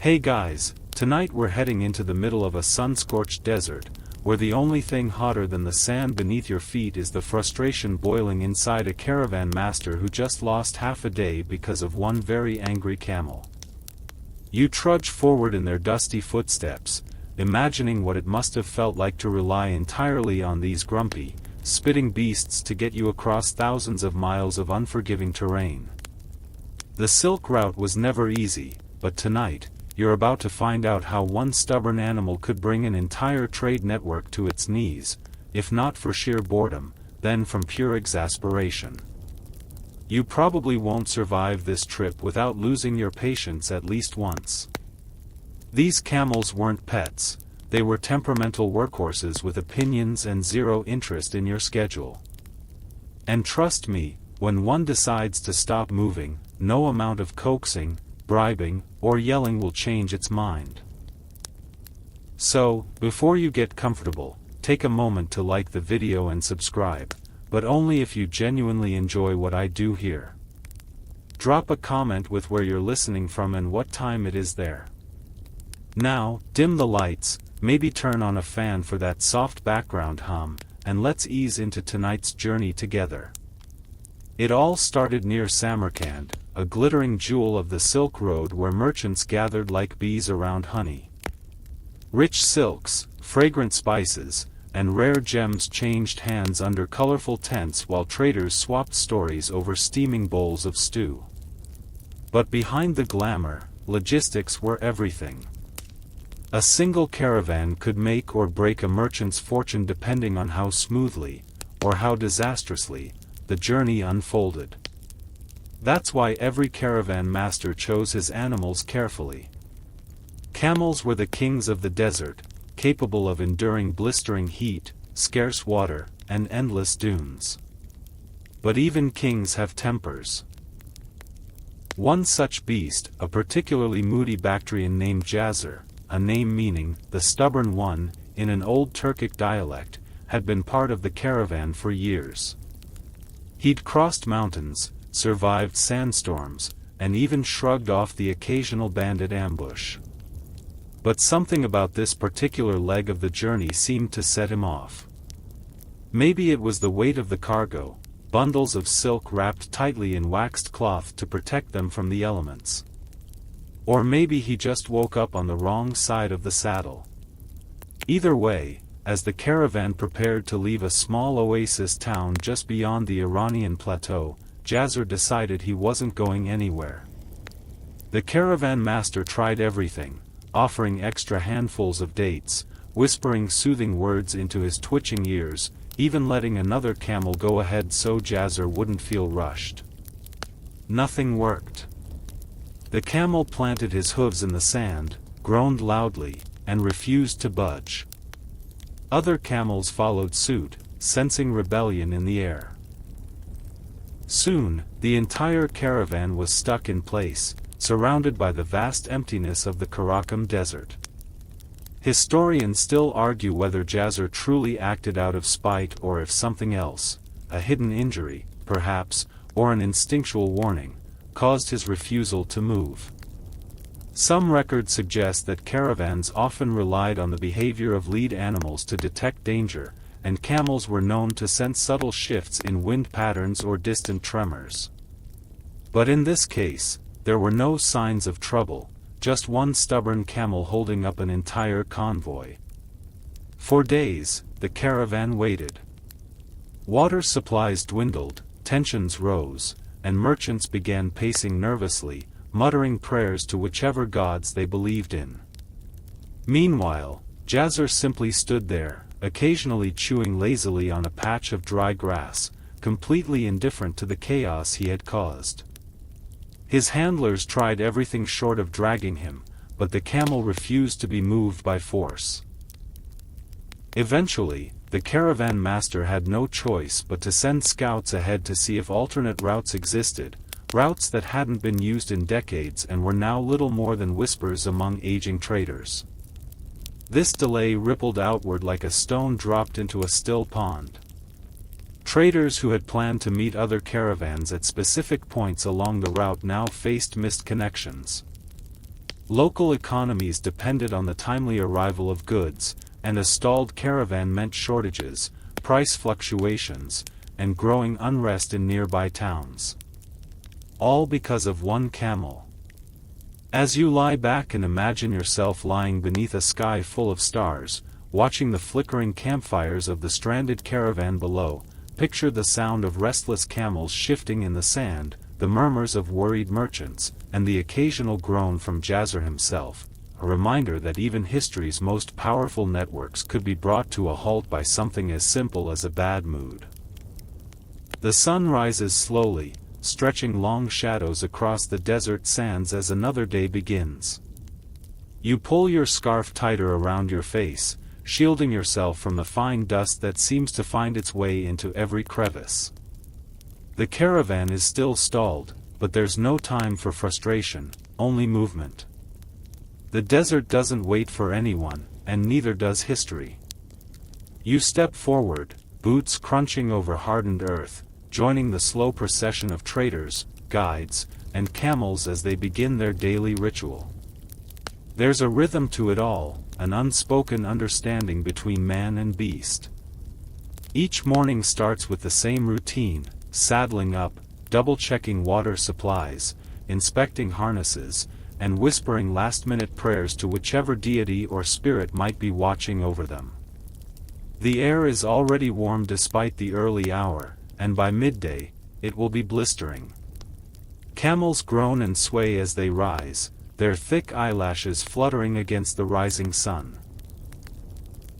Hey guys, tonight we're heading into the middle of a sun-scorched desert, where the only thing hotter than the sand beneath your feet is the frustration boiling inside a caravan master who just lost half a day because of one very angry camel. You trudge forward in their dusty footsteps, imagining what it must have felt like to rely entirely on these grumpy, spitting beasts to get you across thousands of miles of unforgiving terrain. The Silk Route was never easy, but tonight, you're about to find out how one stubborn animal could bring an entire trade network to its knees, if not for sheer boredom, then from pure exasperation. You probably won't survive this trip without losing your patience at least once. These camels weren't pets, they were temperamental workhorses with opinions and zero interest in your schedule. And trust me, when one decides to stop moving, no amount of coaxing, bribing, or yelling will change its mind. So, before you get comfortable, take a moment to like the video and subscribe, but only if you genuinely enjoy what I do here. Drop a comment with where you're listening from and what time it is there. Now, dim the lights, maybe turn on a fan for that soft background hum, and let's ease into tonight's journey together. It all started near Samarkand, a glittering jewel of the Silk Road where merchants gathered like bees around honey. Rich silks, fragrant spices, and rare gems changed hands under colorful tents while traders swapped stories over steaming bowls of stew. But behind the glamour, logistics were everything. A single caravan could make or break a merchant's fortune depending on how smoothly, or how disastrously, the journey unfolded. That's why every caravan master chose his animals carefully. Camels were the kings of the desert, capable of enduring blistering heat, scarce water, and endless dunes. But even kings have tempers. One such beast, a particularly moody Bactrian named Jazer, a name meaning, the stubborn one, in an old Turkic dialect, had been part of the caravan for years. He'd crossed mountains, survived sandstorms, and even shrugged off the occasional bandit ambush. But something about this particular leg of the journey seemed to set him off. Maybe it was the weight of the cargo, bundles of silk wrapped tightly in waxed cloth to protect them from the elements. Or maybe he just woke up on the wrong side of the saddle. Either way, as the caravan prepared to leave a small oasis town just beyond the Iranian plateau, Jazer decided he wasn't going anywhere. The caravan master tried everything, offering extra handfuls of dates, whispering soothing words into his twitching ears, even letting another camel go ahead so Jazer wouldn't feel rushed. Nothing worked. The camel planted his hooves in the sand, groaned loudly, and refused to budge. Other camels followed suit, sensing rebellion in the air. Soon, the entire caravan was stuck in place, surrounded by the vast emptiness of the Karakum desert. Historians still argue whether Jazer truly acted out of spite or if something else, a hidden injury, perhaps, or an instinctual warning, caused his refusal to move. Some records suggest that caravans often relied on the behavior of lead animals to detect danger, and camels were known to sense subtle shifts in wind patterns or distant tremors. But in this case, there were no signs of trouble, just one stubborn camel holding up an entire convoy. For days, the caravan waited. Water supplies dwindled, tensions rose, and merchants began pacing nervously, muttering prayers to whichever gods they believed in. Meanwhile, Jazer simply stood there, occasionally chewing lazily on a patch of dry grass, completely indifferent to the chaos he had caused. His handlers tried everything short of dragging him, but the camel refused to be moved by force. Eventually, the caravan master had no choice but to send scouts ahead to see if alternate routes existed, routes that hadn't been used in decades and were now little more than whispers among aging traders. This delay rippled outward like a stone dropped into a still pond. Traders who had planned to meet other caravans at specific points along the route now faced missed connections. Local economies depended on the timely arrival of goods, and a stalled caravan meant shortages, price fluctuations, and growing unrest in nearby towns. All because of one camel. As you lie back and imagine yourself lying beneath a sky full of stars, watching the flickering campfires of the stranded caravan below, picture the sound of restless camels shifting in the sand, the murmurs of worried merchants, and the occasional groan from Jazzer himself, a reminder that even history's most powerful networks could be brought to a halt by something as simple as a bad mood. The sun rises slowly, stretching long shadows across the desert sands as another day begins. You pull your scarf tighter around your face, shielding yourself from the fine dust that seems to find its way into every crevice. The caravan is still stalled, but there's no time for frustration, only movement. The desert doesn't wait for anyone, and neither does history. You step forward, boots crunching over hardened earth, joining the slow procession of traders, guides, and camels as they begin their daily ritual. There's a rhythm to it all, an unspoken understanding between man and beast. Each morning starts with the same routine: saddling up, double-checking water supplies, inspecting harnesses, and whispering last-minute prayers to whichever deity or spirit might be watching over them. The air is already warm despite the early hour, and by midday, it will be blistering. Camels groan and sway as they rise, their thick eyelashes fluttering against the rising sun.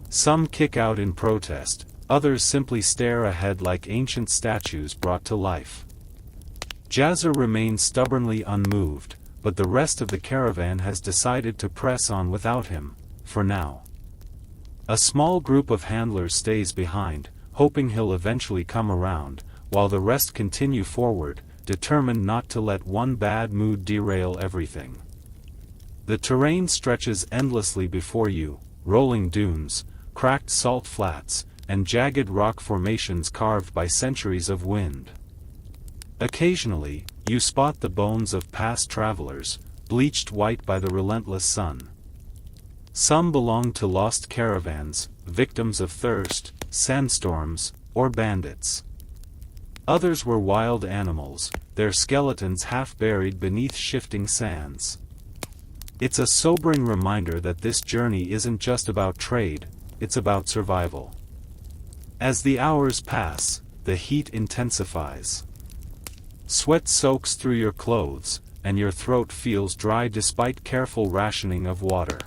Some kick out in protest, others simply stare ahead like ancient statues brought to life. Jazzer remains stubbornly unmoved, but the rest of the caravan has decided to press on without him, for now. A small group of handlers stays behind, hoping he'll eventually come around, while the rest continue forward, determined not to let one bad mood derail everything. The terrain stretches endlessly before you, rolling dunes, cracked salt flats, and jagged rock formations carved by centuries of wind. Occasionally, you spot the bones of past travelers, bleached white by the relentless sun. Some belong to lost caravans, victims of thirst, sandstorms, or bandits. Others were wild animals, their skeletons half buried beneath shifting sands. It's a sobering reminder that this journey isn't just about trade, it's about survival. As the hours pass, the heat intensifies. Sweat soaks through your clothes, and your throat feels dry despite careful rationing of water.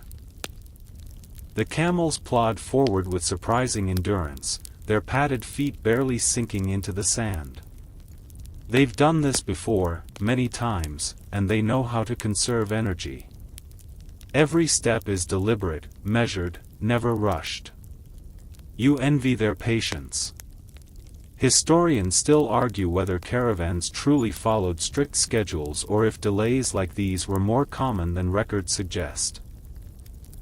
The camels plod forward with surprising endurance, their padded feet barely sinking into the sand. They've done this before, many times, and they know how to conserve energy. Every step is deliberate, measured, never rushed. You envy their patience. Historians still argue whether caravans truly followed strict schedules or if delays like these were more common than records suggest.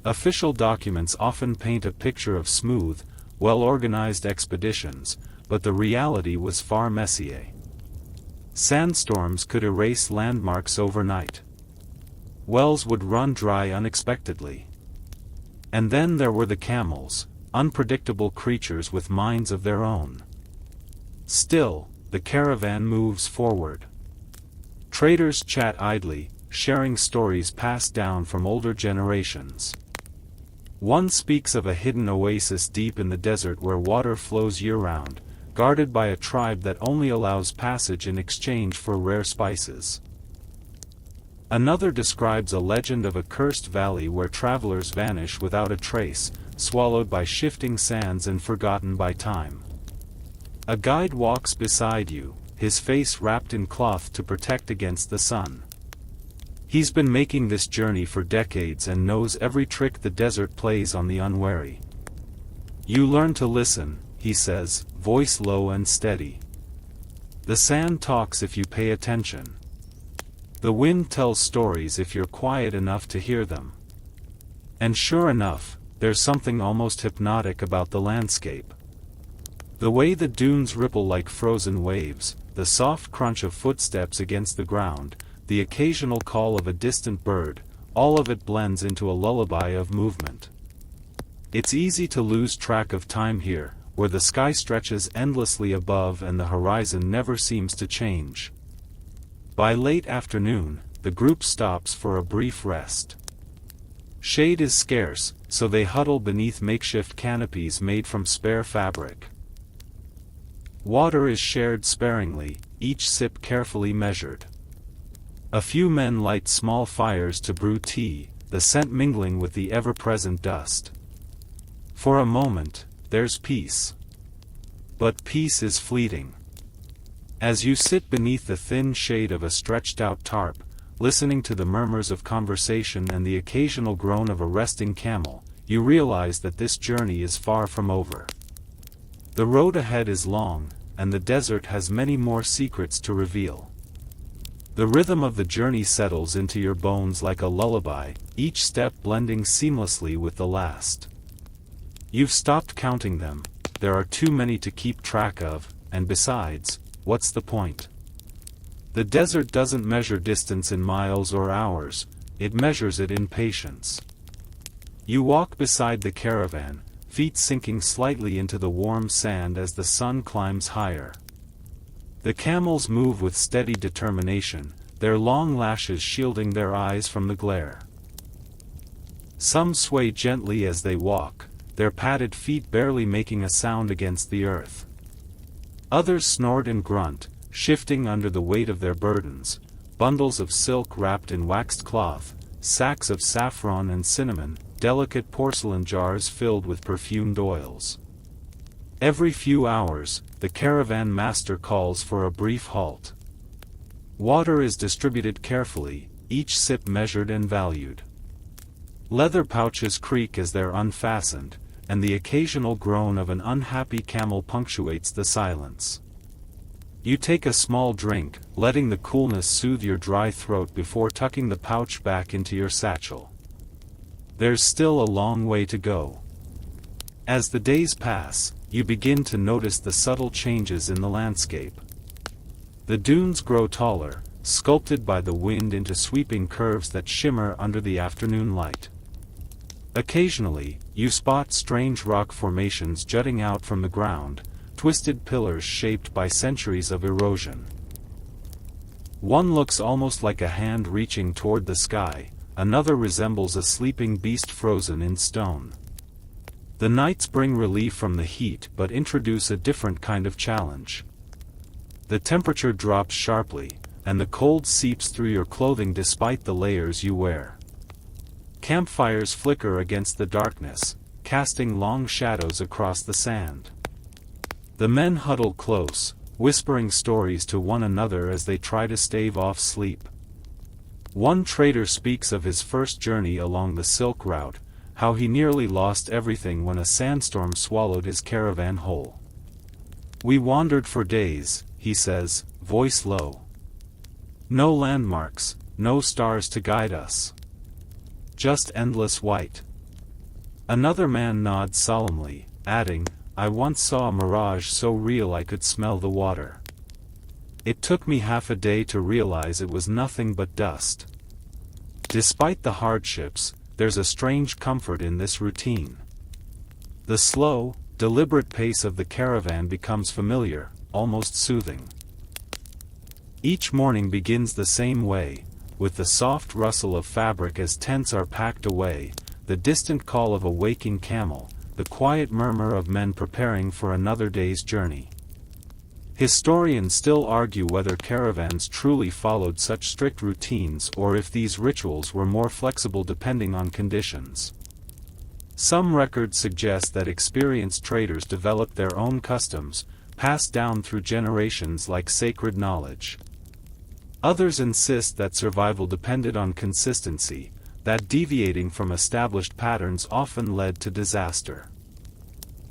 Official documents often paint a picture of smooth, well-organized expeditions, but the reality was far messier. Sandstorms could erase landmarks overnight. Wells would run dry unexpectedly. And then there were the camels, unpredictable creatures with minds of their own. Still, the caravan moves forward. Traders chat idly, sharing stories passed down from older generations. One speaks of a hidden oasis deep in the desert where water flows year-round, guarded by a tribe that only allows passage in exchange for rare spices. Another describes a legend of a cursed valley where travelers vanish without a trace, swallowed by shifting sands and forgotten by time. A guide walks beside you, his face wrapped in cloth to protect against the sun. He's been making this journey for decades and knows every trick the desert plays on the unwary. You learn to listen, he says, voice low and steady. The sand talks if you pay attention. The wind tells stories if you're quiet enough to hear them. And sure enough, there's something almost hypnotic about the landscape. The way the dunes ripple like frozen waves, the soft crunch of footsteps against the ground, the occasional call of a distant bird, all of it blends into a lullaby of movement. It's easy to lose track of time here, where the sky stretches endlessly above and the horizon never seems to change. By late afternoon, the group stops for a brief rest. Shade is scarce, so they huddle beneath makeshift canopies made from spare fabric. Water is shared sparingly, each sip carefully measured. A few men light small fires to brew tea, the scent mingling with the ever-present dust. For a moment, there's peace. But peace is fleeting. As you sit beneath the thin shade of a stretched-out tarp, listening to the murmurs of conversation and the occasional groan of a resting camel, you realize that this journey is far from over. The road ahead is long, and the desert has many more secrets to reveal. The rhythm of the journey settles into your bones like a lullaby, each step blending seamlessly with the last. You've stopped counting them, there are too many to keep track of, and besides, what's the point? The desert doesn't measure distance in miles or hours, it measures it in patience. You walk beside the caravan, feet sinking slightly into the warm sand as the sun climbs higher. The camels move with steady determination, their long lashes shielding their eyes from the glare. Some sway gently as they walk, their padded feet barely making a sound against the earth. Others snort and grunt, shifting under the weight of their burdens, bundles of silk wrapped in waxed cloth, sacks of saffron and cinnamon, delicate porcelain jars filled with perfumed oils. Every few hours, the caravan master calls for a brief halt. Water is distributed carefully, each sip measured and valued. Leather pouches creak as they're unfastened, and the occasional groan of an unhappy camel punctuates the silence. You take a small drink, letting the coolness soothe your dry throat before tucking the pouch back into your satchel. There's still a long way to go. As the days pass, you begin to notice the subtle changes in the landscape. The dunes grow taller, sculpted by the wind into sweeping curves that shimmer under the afternoon light. Occasionally, you spot strange rock formations jutting out from the ground, twisted pillars shaped by centuries of erosion. One looks almost like a hand reaching toward the sky, another resembles a sleeping beast frozen in stone. The nights bring relief from the heat but introduce a different kind of challenge. The temperature drops sharply, and the cold seeps through your clothing despite the layers you wear. Campfires flicker against the darkness, casting long shadows across the sand. The men huddle close, whispering stories to one another as they try to stave off sleep. One trader speaks of his first journey along the Silk Route, how he nearly lost everything when a sandstorm swallowed his caravan whole. "We wandered for days," he says, voice low. "No landmarks, no stars to guide us. Just endless white." Another man nods solemnly, adding, "I once saw a mirage so real I could smell the water. It took me half a day to realize it was nothing but dust." Despite the hardships, there's a strange comfort in this routine. The slow, deliberate pace of the caravan becomes familiar, almost soothing. Each morning begins the same way, with the soft rustle of fabric as tents are packed away, the distant call of a waking camel, the quiet murmur of men preparing for another day's journey. Historians still argue whether caravans truly followed such strict routines or if these rituals were more flexible depending on conditions. Some records suggest that experienced traders developed their own customs, passed down through generations like sacred knowledge. Others insist that survival depended on consistency, that deviating from established patterns often led to disaster.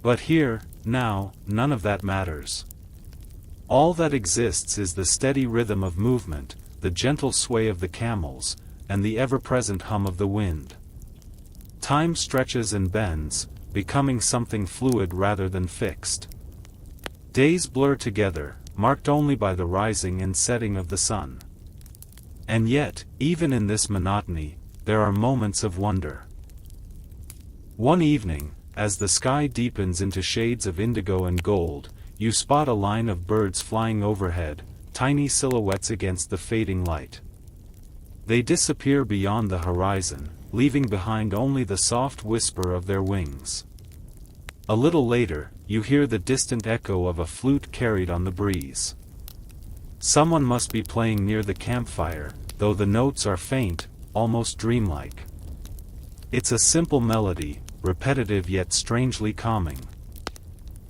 But here, now, none of that matters. All that exists is the steady rhythm of movement, the gentle sway of the camels, and the ever-present hum of the wind. Time stretches and bends, becoming something fluid rather than fixed. Days blur together, marked only by the rising and setting of the sun. And yet, even in this monotony, there are moments of wonder. One evening, as the sky deepens into shades of indigo and gold, you spot a line of birds flying overhead, tiny silhouettes against the fading light. They disappear beyond the horizon, leaving behind only the soft whisper of their wings. A little later, you hear the distant echo of a flute carried on the breeze. Someone must be playing near the campfire, though the notes are faint, almost dreamlike. It's a simple melody, repetitive yet strangely calming.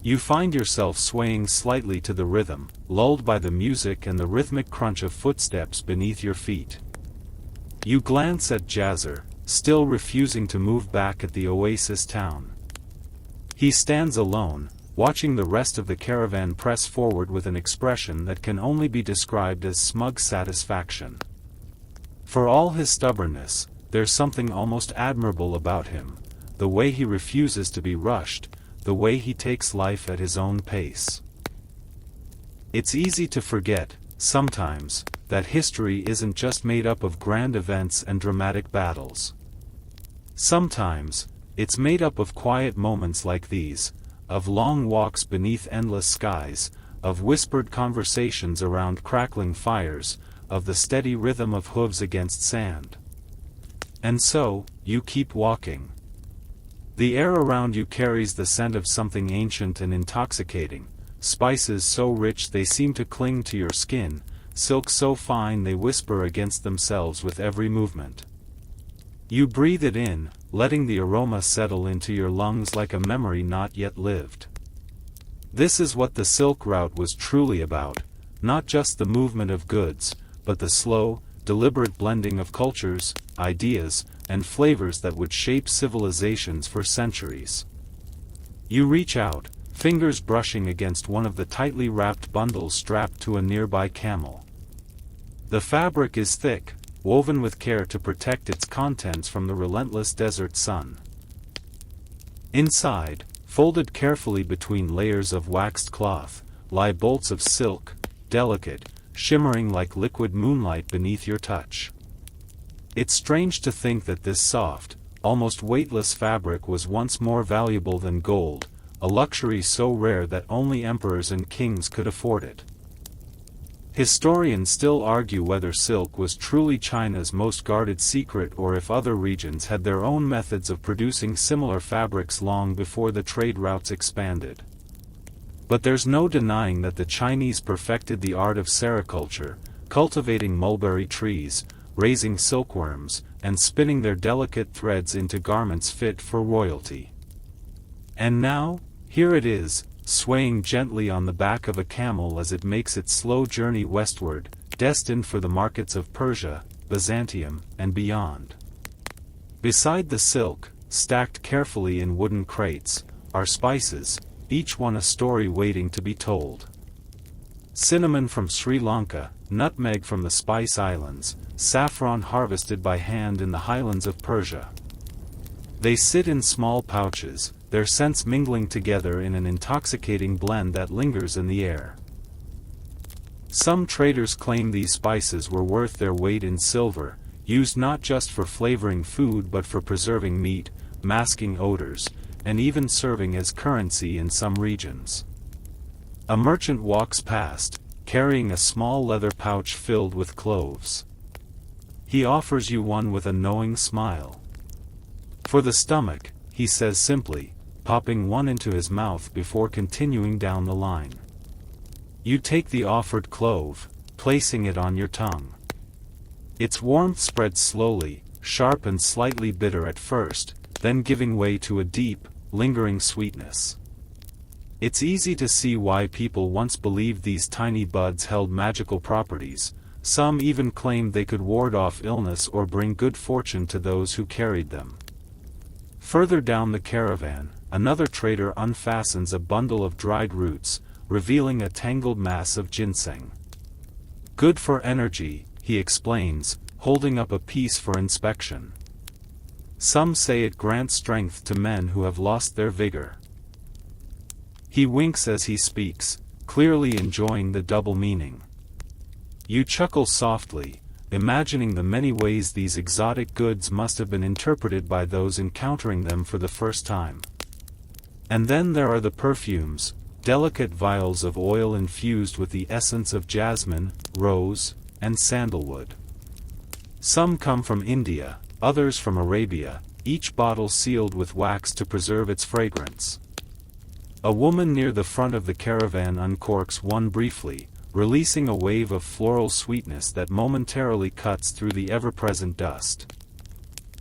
You find yourself swaying slightly to the rhythm, lulled by the music and the rhythmic crunch of footsteps beneath your feet. You glance at Jazzer, still refusing to move back at the oasis town. He stands alone, watching the rest of the caravan press forward with an expression that can only be described as smug satisfaction. For all his stubbornness, there's something almost admirable about him, the way he refuses to be rushed, the way he takes life at his own pace. It's easy to forget, sometimes, that history isn't just made up of grand events and dramatic battles. Sometimes, it's made up of quiet moments like these, of long walks beneath endless skies, of whispered conversations around crackling fires, of the steady rhythm of hooves against sand. And so, you keep walking. The air around you carries the scent of something ancient and intoxicating, spices so rich they seem to cling to your skin, silks so fine they whisper against themselves with every movement. You breathe it in, letting the aroma settle into your lungs like a memory not yet lived. This is what the Silk Route was truly about, not just the movement of goods, but the slow, deliberate blending of cultures, ideas, and flavors that would shape civilizations for centuries. You reach out, fingers brushing against one of the tightly wrapped bundles strapped to a nearby camel. The fabric is thick, woven with care to protect its contents from the relentless desert sun. Inside, folded carefully between layers of waxed cloth, lie bolts of silk, delicate, shimmering like liquid moonlight beneath your touch. It's strange to think that this soft, almost weightless fabric was once more valuable than gold, a luxury so rare that only emperors and kings could afford it. Historians still argue whether silk was truly China's most guarded secret or if other regions had their own methods of producing similar fabrics long before the trade routes expanded. But there's no denying that the Chinese perfected the art of sericulture, cultivating mulberry trees, raising silkworms, and spinning their delicate threads into garments fit for royalty. And now, here it is, swaying gently on the back of a camel as it makes its slow journey westward, destined for the markets of Persia, Byzantium, and beyond. Beside the silk, stacked carefully in wooden crates, are spices, each one a story waiting to be told. Cinnamon from Sri Lanka, nutmeg from the Spice Islands, saffron harvested by hand in the highlands of Persia. They sit in small pouches, their scents mingling together in an intoxicating blend that lingers in the air. Some traders claim these spices were worth their weight in silver, used not just for flavoring food but for preserving meat, masking odors, and even serving as currency in some regions. A merchant walks past, carrying a small leather pouch filled with cloves. He offers you one with a knowing smile. For the stomach, he says simply, popping one into his mouth before continuing down the line. You take the offered clove, placing it on your tongue. Its warmth spreads slowly, sharp and slightly bitter at first, then giving way to a deep, lingering sweetness. It's easy to see why people once believed these tiny buds held magical properties. Some even claimed they could ward off illness or bring good fortune to those who carried them. Further down the caravan, another trader unfastens a bundle of dried roots, revealing a tangled mass of ginseng. Good for energy, he explains, holding up a piece for inspection. Some say it grants strength to men who have lost their vigor. He winks as he speaks, clearly enjoying the double meaning. You chuckle softly, imagining the many ways these exotic goods must have been interpreted by those encountering them for the first time. And then there are the perfumes, delicate vials of oil infused with the essence of jasmine, rose, and sandalwood. Some come from India, others from Arabia, each bottle sealed with wax to preserve its fragrance. A woman near the front of the caravan uncorks one briefly, releasing a wave of floral sweetness that momentarily cuts through the ever-present dust.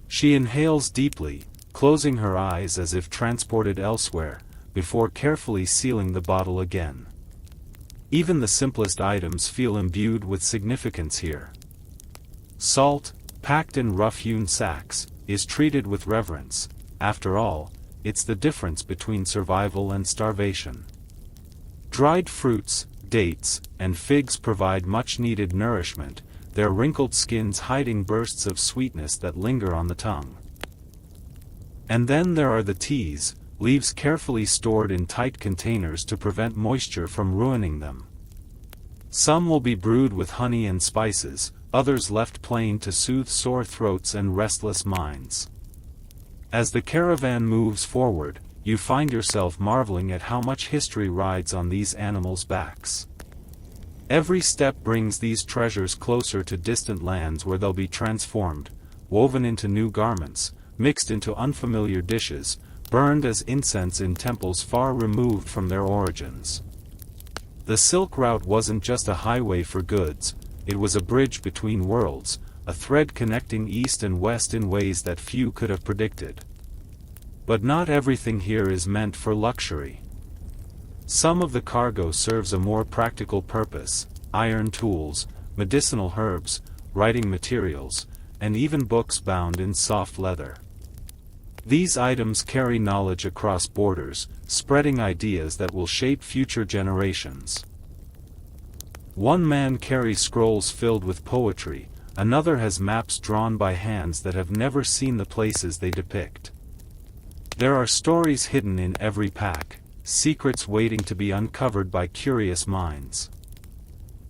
She inhales deeply, closing her eyes as if transported elsewhere, before carefully sealing the bottle again. Even the simplest items feel imbued with significance here. Salt, packed in rough-hewn sacks, is treated with reverence. After all, it's the difference between survival and starvation. Dried fruits, dates, and figs provide much-needed nourishment, their wrinkled skins hiding bursts of sweetness that linger on the tongue. And then there are the teas, leaves carefully stored in tight containers to prevent moisture from ruining them. Some will be brewed with honey and spices, others left plain to soothe sore throats and restless minds. As the caravan moves forward, you find yourself marveling at how much history rides on these animals' backs. Every step brings these treasures closer to distant lands where they'll be transformed, woven into new garments, mixed into unfamiliar dishes, burned as incense in temples far removed from their origins. The Silk Route wasn't just a highway for goods, it was a bridge between worlds, a thread connecting east and west in ways that few could have predicted. But not everything here is meant for luxury. Some of the cargo serves a more practical purpose: iron tools, medicinal herbs, writing materials, and even books bound in soft leather. These items carry knowledge across borders, spreading ideas that will shape future generations. One man carries scrolls filled with poetry, another has maps drawn by hands that have never seen the places they depict. There are stories hidden in every pack, secrets waiting to be uncovered by curious minds.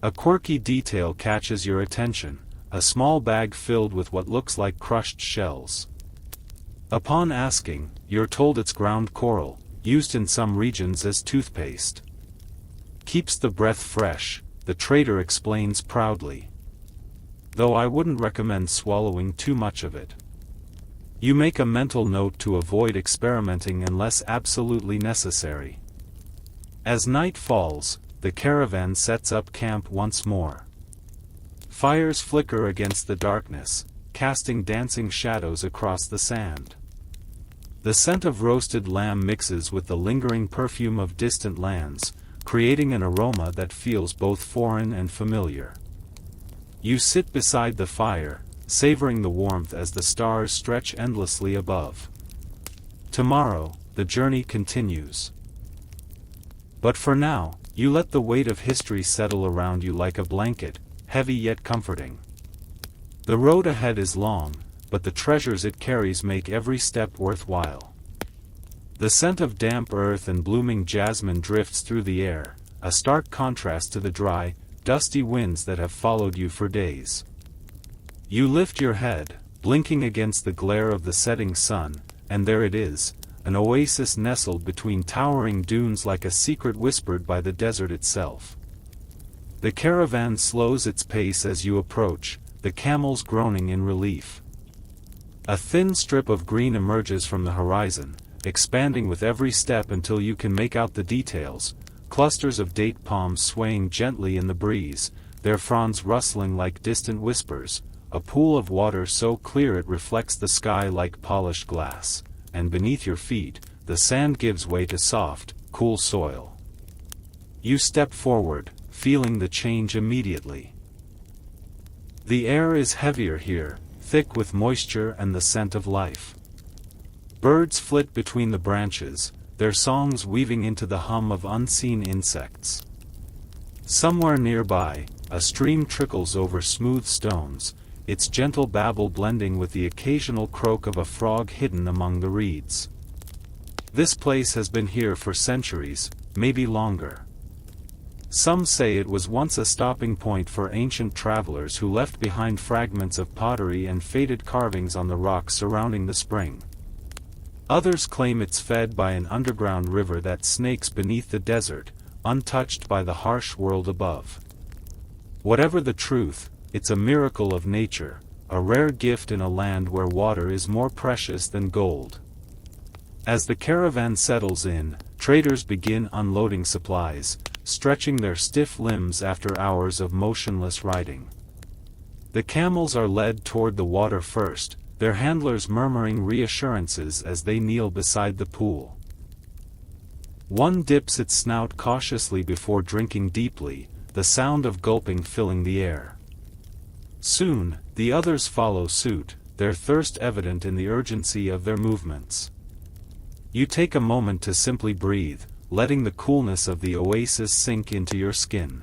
A quirky detail catches your attention, a small bag filled with what looks like crushed shells. Upon asking, you're told it's ground coral, used in some regions as toothpaste. Keeps the breath fresh, the trader explains proudly. Though I wouldn't recommend swallowing too much of it. You make a mental note to avoid experimenting unless absolutely necessary. As night falls, the caravan sets up camp once more. Fires flicker against the darkness, casting dancing shadows across the sand. The scent of roasted lamb mixes with the lingering perfume of distant lands, creating an aroma that feels both foreign and familiar. You sit beside the fire, savoring the warmth as the stars stretch endlessly above. Tomorrow, the journey continues. But for now, you let the weight of history settle around you like a blanket, heavy yet comforting. The road ahead is long, but the treasures it carries make every step worthwhile. The scent of damp earth and blooming jasmine drifts through the air, a stark contrast to the dry, dusty winds that have followed you for days. You lift your head, blinking against the glare of the setting sun, and there it is, an oasis nestled between towering dunes like a secret whispered by the desert itself. The caravan slows its pace as you approach, the camels groaning in relief. A thin strip of green emerges from the horizon, expanding with every step until you can make out the details, clusters of date palms swaying gently in the breeze, their fronds rustling like distant whispers, a pool of water so clear it reflects the sky like polished glass, and beneath your feet, the sand gives way to soft, cool soil. You step forward, feeling the change immediately. The air is heavier here, thick with moisture and the scent of life. Birds flit between the branches, their songs weaving into the hum of unseen insects. Somewhere nearby, a stream trickles over smooth stones, its gentle babble blending with the occasional croak of a frog hidden among the reeds. This place has been here for centuries, maybe longer. Some say it was once a stopping point for ancient travelers who left behind fragments of pottery and faded carvings on the rocks surrounding the spring. Others claim it's fed by an underground river that snakes beneath the desert, untouched by the harsh world above. Whatever the truth, it's a miracle of nature, a rare gift in a land where water is more precious than gold. As the caravan settles in, traders begin unloading supplies, stretching their stiff limbs after hours of motionless riding. The camels are led toward the water first, their handlers murmuring reassurances as they kneel beside the pool. One dips its snout cautiously before drinking deeply, the sound of gulping filling the air. Soon, the others follow suit, their thirst evident in the urgency of their movements. You take a moment to simply breathe, letting the coolness of the oasis sink into your skin.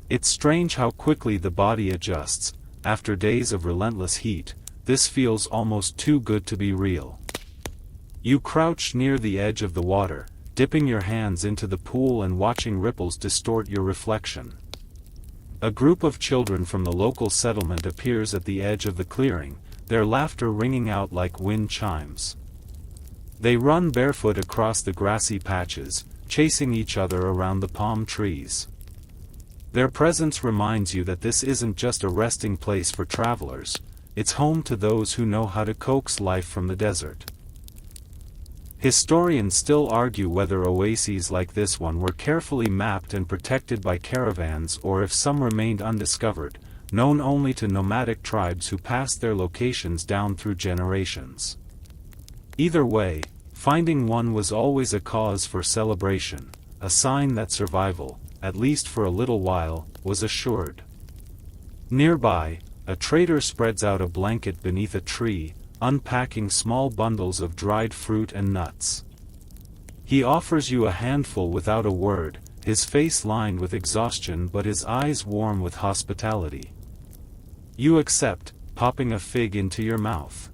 It's strange how quickly the body adjusts. After days of relentless heat, this feels almost too good to be real. You crouch near the edge of the water, dipping your hands into the pool and watching ripples distort your reflection. A group of children from the local settlement appears at the edge of the clearing, their laughter ringing out like wind chimes. They run barefoot across the grassy patches, chasing each other around the palm trees. Their presence reminds you that this isn't just a resting place for travelers, it's home to those who know how to coax life from the desert. Historians still argue whether oases like this one were carefully mapped and protected by caravans or if some remained undiscovered, known only to nomadic tribes who passed their locations down through generations. Either way, finding one was always a cause for celebration, a sign that survival, at least for a little while, was assured. Nearby, a trader spreads out a blanket beneath a tree, unpacking small bundles of dried fruit and nuts. He offers you a handful without a word, his face lined with exhaustion but his eyes warm with hospitality. You accept, popping a fig into your mouth.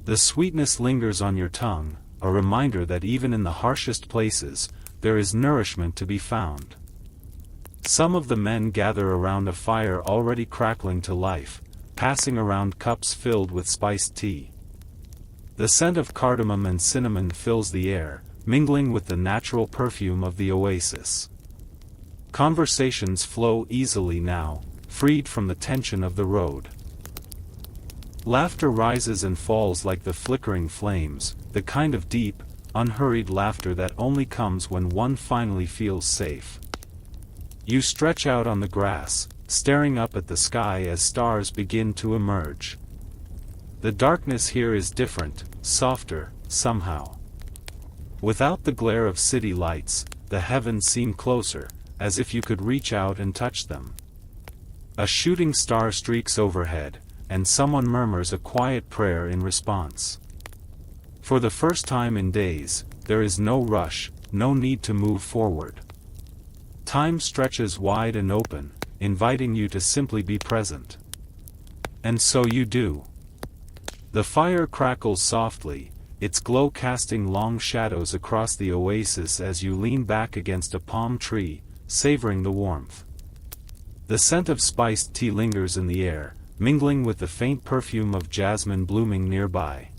The sweetness lingers on your tongue, a reminder that even in the harshest places, there is nourishment to be found. Some of the men gather around a fire already crackling to life, passing around cups filled with spiced tea. The scent of cardamom and cinnamon fills the air, mingling with the natural perfume of the oasis. Conversations flow easily now, freed from the tension of the road. Laughter rises and falls like the flickering flames, the kind of deep, unhurried laughter that only comes when one finally feels safe. You stretch out on the grass, staring up at the sky as stars begin to emerge. The darkness here is different, softer, somehow. Without the glare of city lights, the heavens seem closer, as if you could reach out and touch them. A shooting star streaks overhead, and someone murmurs a quiet prayer in response. For the first time in days, there is no rush, no need to move forward. Time stretches wide and open, inviting you to simply be present. And so you do. The fire crackles softly, its glow casting long shadows across the oasis as you lean back against a palm tree, savoring the warmth. The scent of spiced tea lingers in the air, mingling with the faint perfume of jasmine blooming nearby.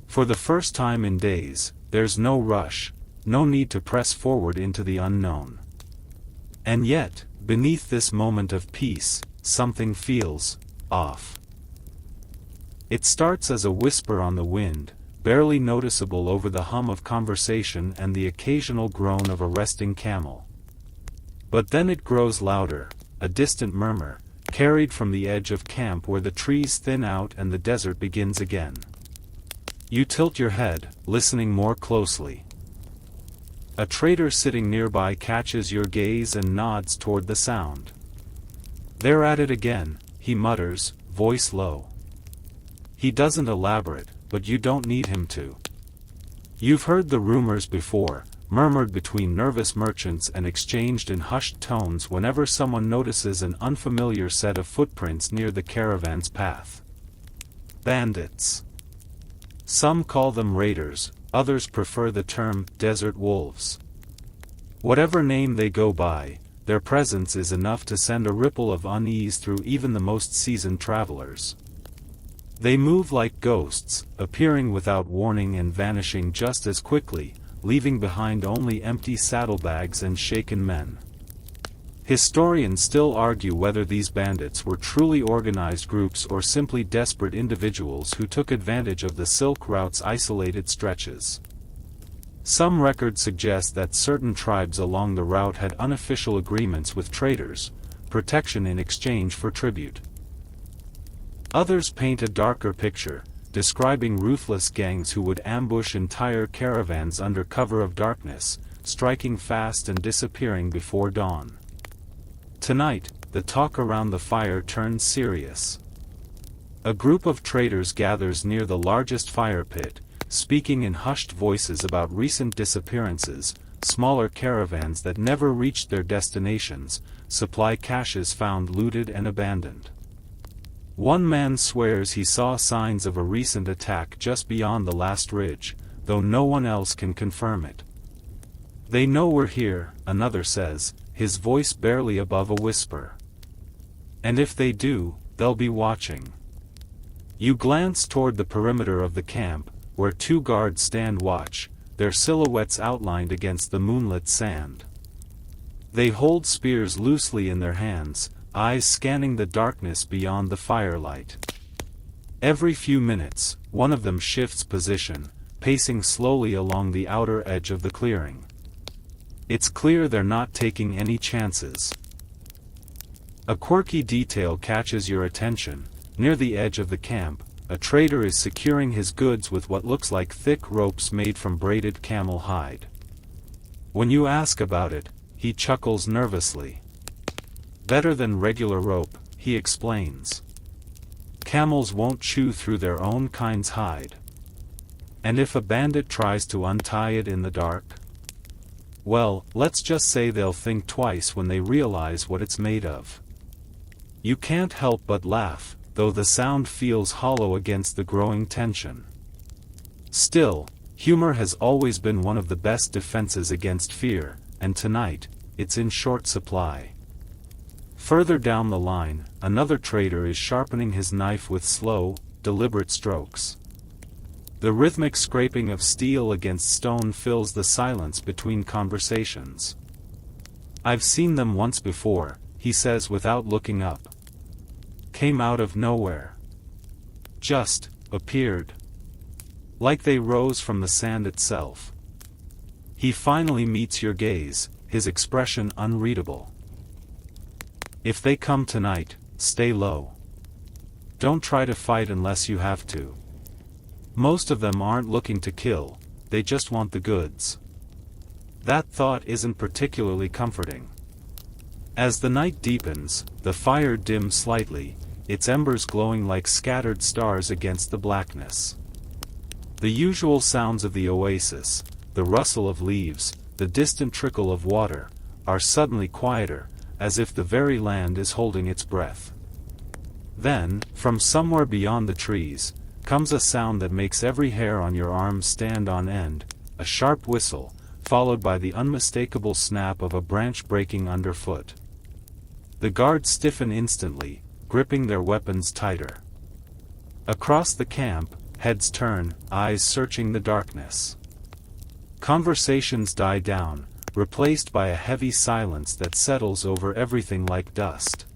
For the first time in days, there's no rush, no need to press forward into the unknown. And yet, beneath this moment of peace, something feels off. It starts as a whisper on the wind, barely noticeable over the hum of conversation and the occasional groan of a resting camel. But then it grows louder, a distant murmur, carried from the edge of camp where the trees thin out and the desert begins again. You tilt your head, listening more closely. A trader sitting nearby catches your gaze and nods toward the sound. "They're at it again," he mutters, voice low. He doesn't elaborate, but you don't need him to. You've heard the rumors before, murmured between nervous merchants and exchanged in hushed tones whenever someone notices an unfamiliar set of footprints near the caravan's path. Bandits. Some call them raiders, others prefer the term desert wolves. Whatever name they go by, their presence is enough to send a ripple of unease through even the most seasoned travelers. They move like ghosts, appearing without warning and vanishing just as quickly, leaving behind only empty saddlebags and shaken men. Historians still argue whether these bandits were truly organized groups or simply desperate individuals who took advantage of the Silk Route's isolated stretches. Some records suggest that certain tribes along the route had unofficial agreements with traders, protection in exchange for tribute. Others paint a darker picture, describing ruthless gangs who would ambush entire caravans under cover of darkness, striking fast and disappearing before dawn. Tonight, the talk around the fire turns serious. A group of traders gathers near the largest fire pit, speaking in hushed voices about recent disappearances, smaller caravans that never reached their destinations, supply caches found looted and abandoned. One man swears he saw signs of a recent attack just beyond the last ridge, though no one else can confirm it. "They know we're here," another says, his voice barely above a whisper. "And if they do, they'll be watching." You glance toward the perimeter of the camp, where two guards stand watch, their silhouettes outlined against the moonlit sand. They hold spears loosely in their hands, eyes scanning the darkness beyond the firelight. Every few minutes, one of them shifts position, pacing slowly along the outer edge of the clearing. It's clear they're not taking any chances. A quirky detail catches your attention. Near the edge of the camp, a trader is securing his goods with what looks like thick ropes made from braided camel hide. When you ask about it, he chuckles nervously. "Better than regular rope," he explains. "Camels won't chew through their own kind's hide. And if a bandit tries to untie it in the dark? Well, let's just say they'll think twice when they realize what it's made of." You can't help but laugh, though the sound feels hollow against the growing tension. Still, humor has always been one of the best defenses against fear, and tonight, it's in short supply. Further down the line, another trader is sharpening his knife with slow, deliberate strokes. The rhythmic scraping of steel against stone fills the silence between conversations. "I've seen them once before," he says without looking up. "Came out of nowhere. Just appeared. Like they rose from the sand itself." He finally meets your gaze, his expression unreadable. "If they come tonight, stay low. Don't try to fight unless you have to. Most of them aren't looking to kill, they just want the goods." That thought isn't particularly comforting. As the night deepens, the fire dims slightly, its embers glowing like scattered stars against the blackness. The usual sounds of the oasis, the rustle of leaves, the distant trickle of water, are suddenly quieter, as if the very land is holding its breath. Then, from somewhere beyond the trees, comes a sound that makes every hair on your arm stand on end, a sharp whistle, followed by the unmistakable snap of a branch breaking underfoot. The guards stiffen instantly, gripping their weapons tighter. Across the camp, heads turn, eyes searching the darkness. Conversations die down, replaced by a heavy silence that settles over everything like dust.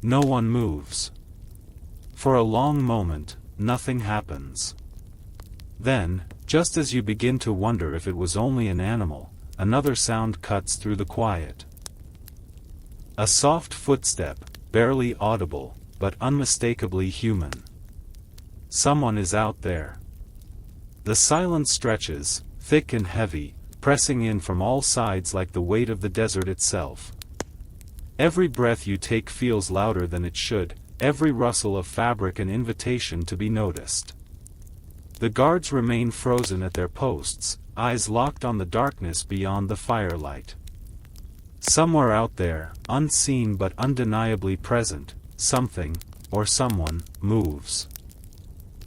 No one moves. For a long moment, nothing happens. Then, just as you begin to wonder if it was only an animal, another sound cuts through the quiet. A soft footstep, barely audible, but unmistakably human. Someone is out there. The silence stretches, thick and heavy, pressing in from all sides like the weight of the desert itself. Every breath you take feels louder than it should, every rustle of fabric an invitation to be noticed. The guards remain frozen at their posts, eyes locked on the darkness beyond the firelight. Somewhere out there, unseen but undeniably present, something, or someone, moves.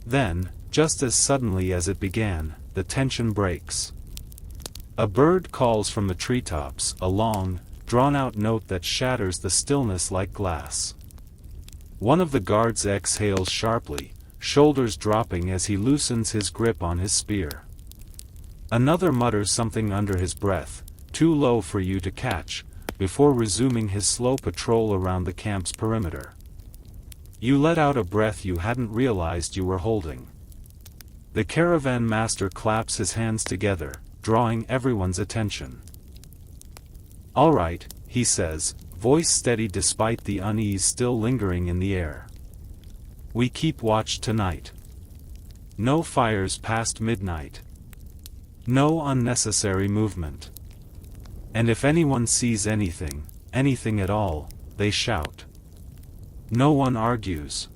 Then, just as suddenly as it began, the tension breaks. A bird calls from the treetops, a long, drawn-out note that shatters the stillness like glass. One of the guards exhales sharply, shoulders dropping as he loosens his grip on his spear. Another mutters something under his breath, too low for you to catch, before resuming his slow patrol around the camp's perimeter. You let out a breath you hadn't realized you were holding. The caravan master claps his hands together, drawing everyone's attention. "All right," he says, voice steady despite the unease still lingering in the air. "We keep watch tonight. No fires past midnight. No unnecessary movement. And if anyone sees anything, anything at all, they shout. No one argues."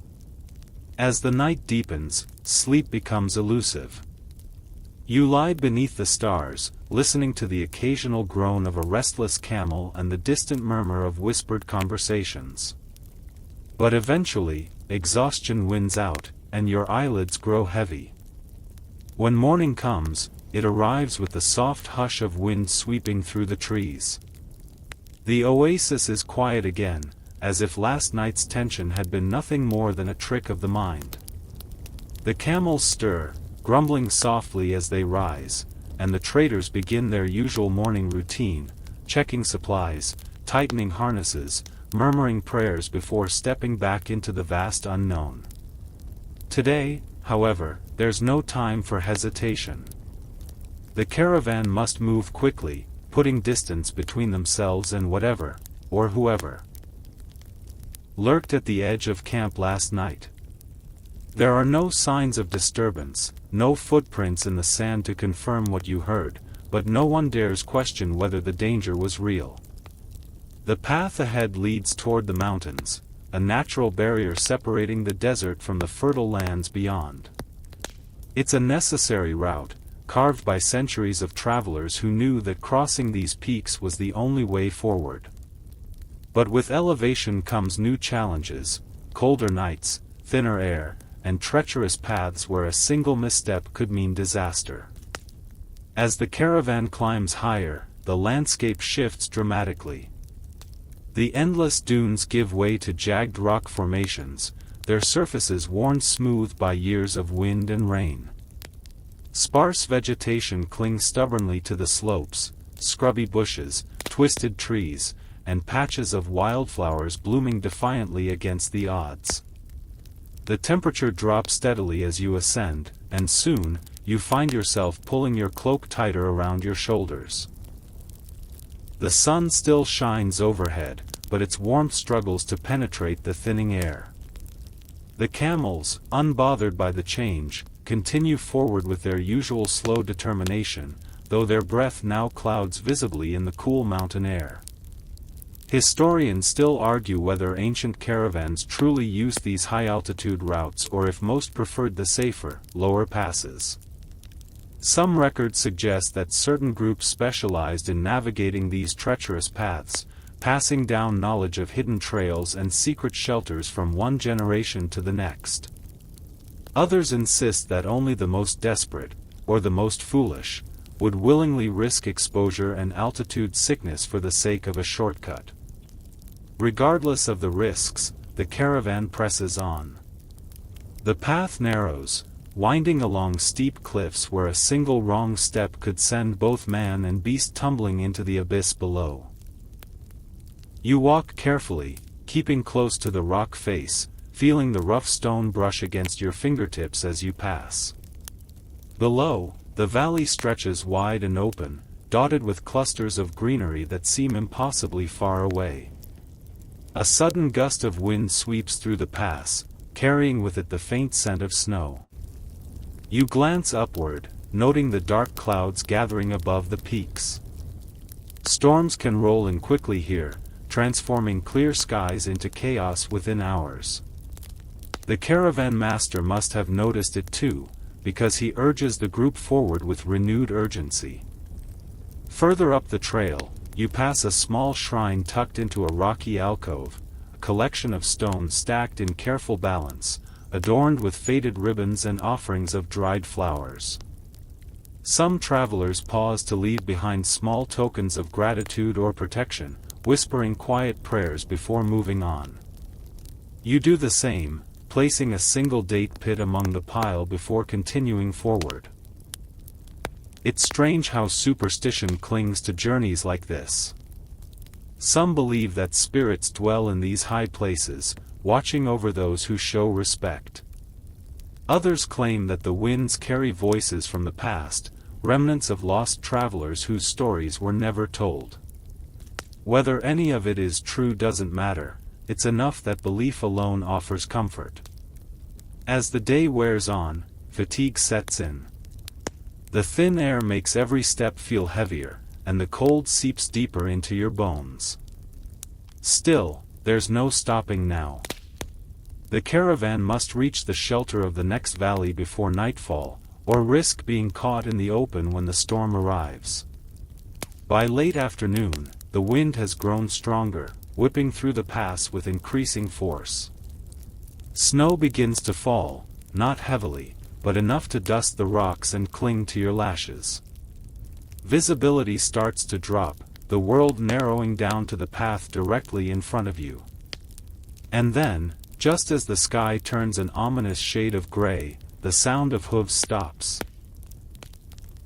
As the night deepens, sleep becomes elusive. You lie beneath the stars, listening to the occasional groan of a restless camel and the distant murmur of whispered conversations. But eventually, exhaustion wins out, and your eyelids grow heavy. When morning comes, it arrives with the soft hush of wind sweeping through the trees. The oasis is quiet again, as if last night's tension had been nothing more than a trick of the mind. The camels stir, grumbling softly as they rise, and the traders begin their usual morning routine, checking supplies, tightening harnesses, murmuring prayers before stepping back into the vast unknown. Today, however, there's no time for hesitation. The caravan must move quickly, putting distance between themselves and whatever, or whoever, lurked at the edge of camp last night. There are no signs of disturbance, no footprints in the sand to confirm what you heard, but no one dares question whether the danger was real. The path ahead leads toward the mountains, a natural barrier separating the desert from the fertile lands beyond. It's a necessary route, carved by centuries of travelers who knew that crossing these peaks was the only way forward. But with elevation comes new challenges, colder nights, thinner air, and treacherous paths where a single misstep could mean disaster. As the caravan climbs higher, the landscape shifts dramatically. The endless dunes give way to jagged rock formations, their surfaces worn smooth by years of wind and rain. Sparse vegetation clings stubbornly to the slopes, scrubby bushes, twisted trees, and patches of wildflowers blooming defiantly against the odds. The temperature drops steadily as you ascend, and soon, you find yourself pulling your cloak tighter around your shoulders. The sun still shines overhead, but its warmth struggles to penetrate the thinning air. The camels, unbothered by the change, continue forward with their usual slow determination, though their breath now clouds visibly in the cool mountain air. Historians still argue whether ancient caravans truly used these high-altitude routes or if most preferred the safer, lower passes. Some records suggest that certain groups specialized in navigating these treacherous paths, passing down knowledge of hidden trails and secret shelters from one generation to the next. Others insist that only the most desperate, or the most foolish, would willingly risk exposure and altitude sickness for the sake of a shortcut. Regardless of the risks, the caravan presses on. The path narrows, winding along steep cliffs where a single wrong step could send both man and beast tumbling into the abyss below. You walk carefully, keeping close to the rock face, feeling the rough stone brush against your fingertips as you pass. Below, the valley stretches wide and open, dotted with clusters of greenery that seem impossibly far away. A sudden gust of wind sweeps through the pass, carrying with it the faint scent of snow. You glance upward, noting the dark clouds gathering above the peaks. Storms can roll in quickly here, transforming clear skies into chaos within hours. The caravan master must have noticed it too, because he urges the group forward with renewed urgency. Further up the trail, you pass a small shrine tucked into a rocky alcove, a collection of stones stacked in careful balance, adorned with faded ribbons and offerings of dried flowers. Some travelers pause to leave behind small tokens of gratitude or protection, whispering quiet prayers before moving on. You do the same, placing a single date pit among the pile before continuing forward. It's strange how superstition clings to journeys like this. Some believe that spirits dwell in these high places, watching over those who show respect. Others claim that the winds carry voices from the past, remnants of lost travelers whose stories were never told. Whether any of it is true doesn't matter, it's enough that belief alone offers comfort. As the day wears on, fatigue sets in. The thin air makes every step feel heavier, and the cold seeps deeper into your bones. Still, there's no stopping now. The caravan must reach the shelter of the next valley before nightfall, or risk being caught in the open when the storm arrives. By late afternoon, the wind has grown stronger, whipping through the pass with increasing force. Snow begins to fall, not heavily, but enough to dust the rocks and cling to your lashes. Visibility starts to drop, the world narrowing down to the path directly in front of you. And then, just as the sky turns an ominous shade of gray, the sound of hooves stops.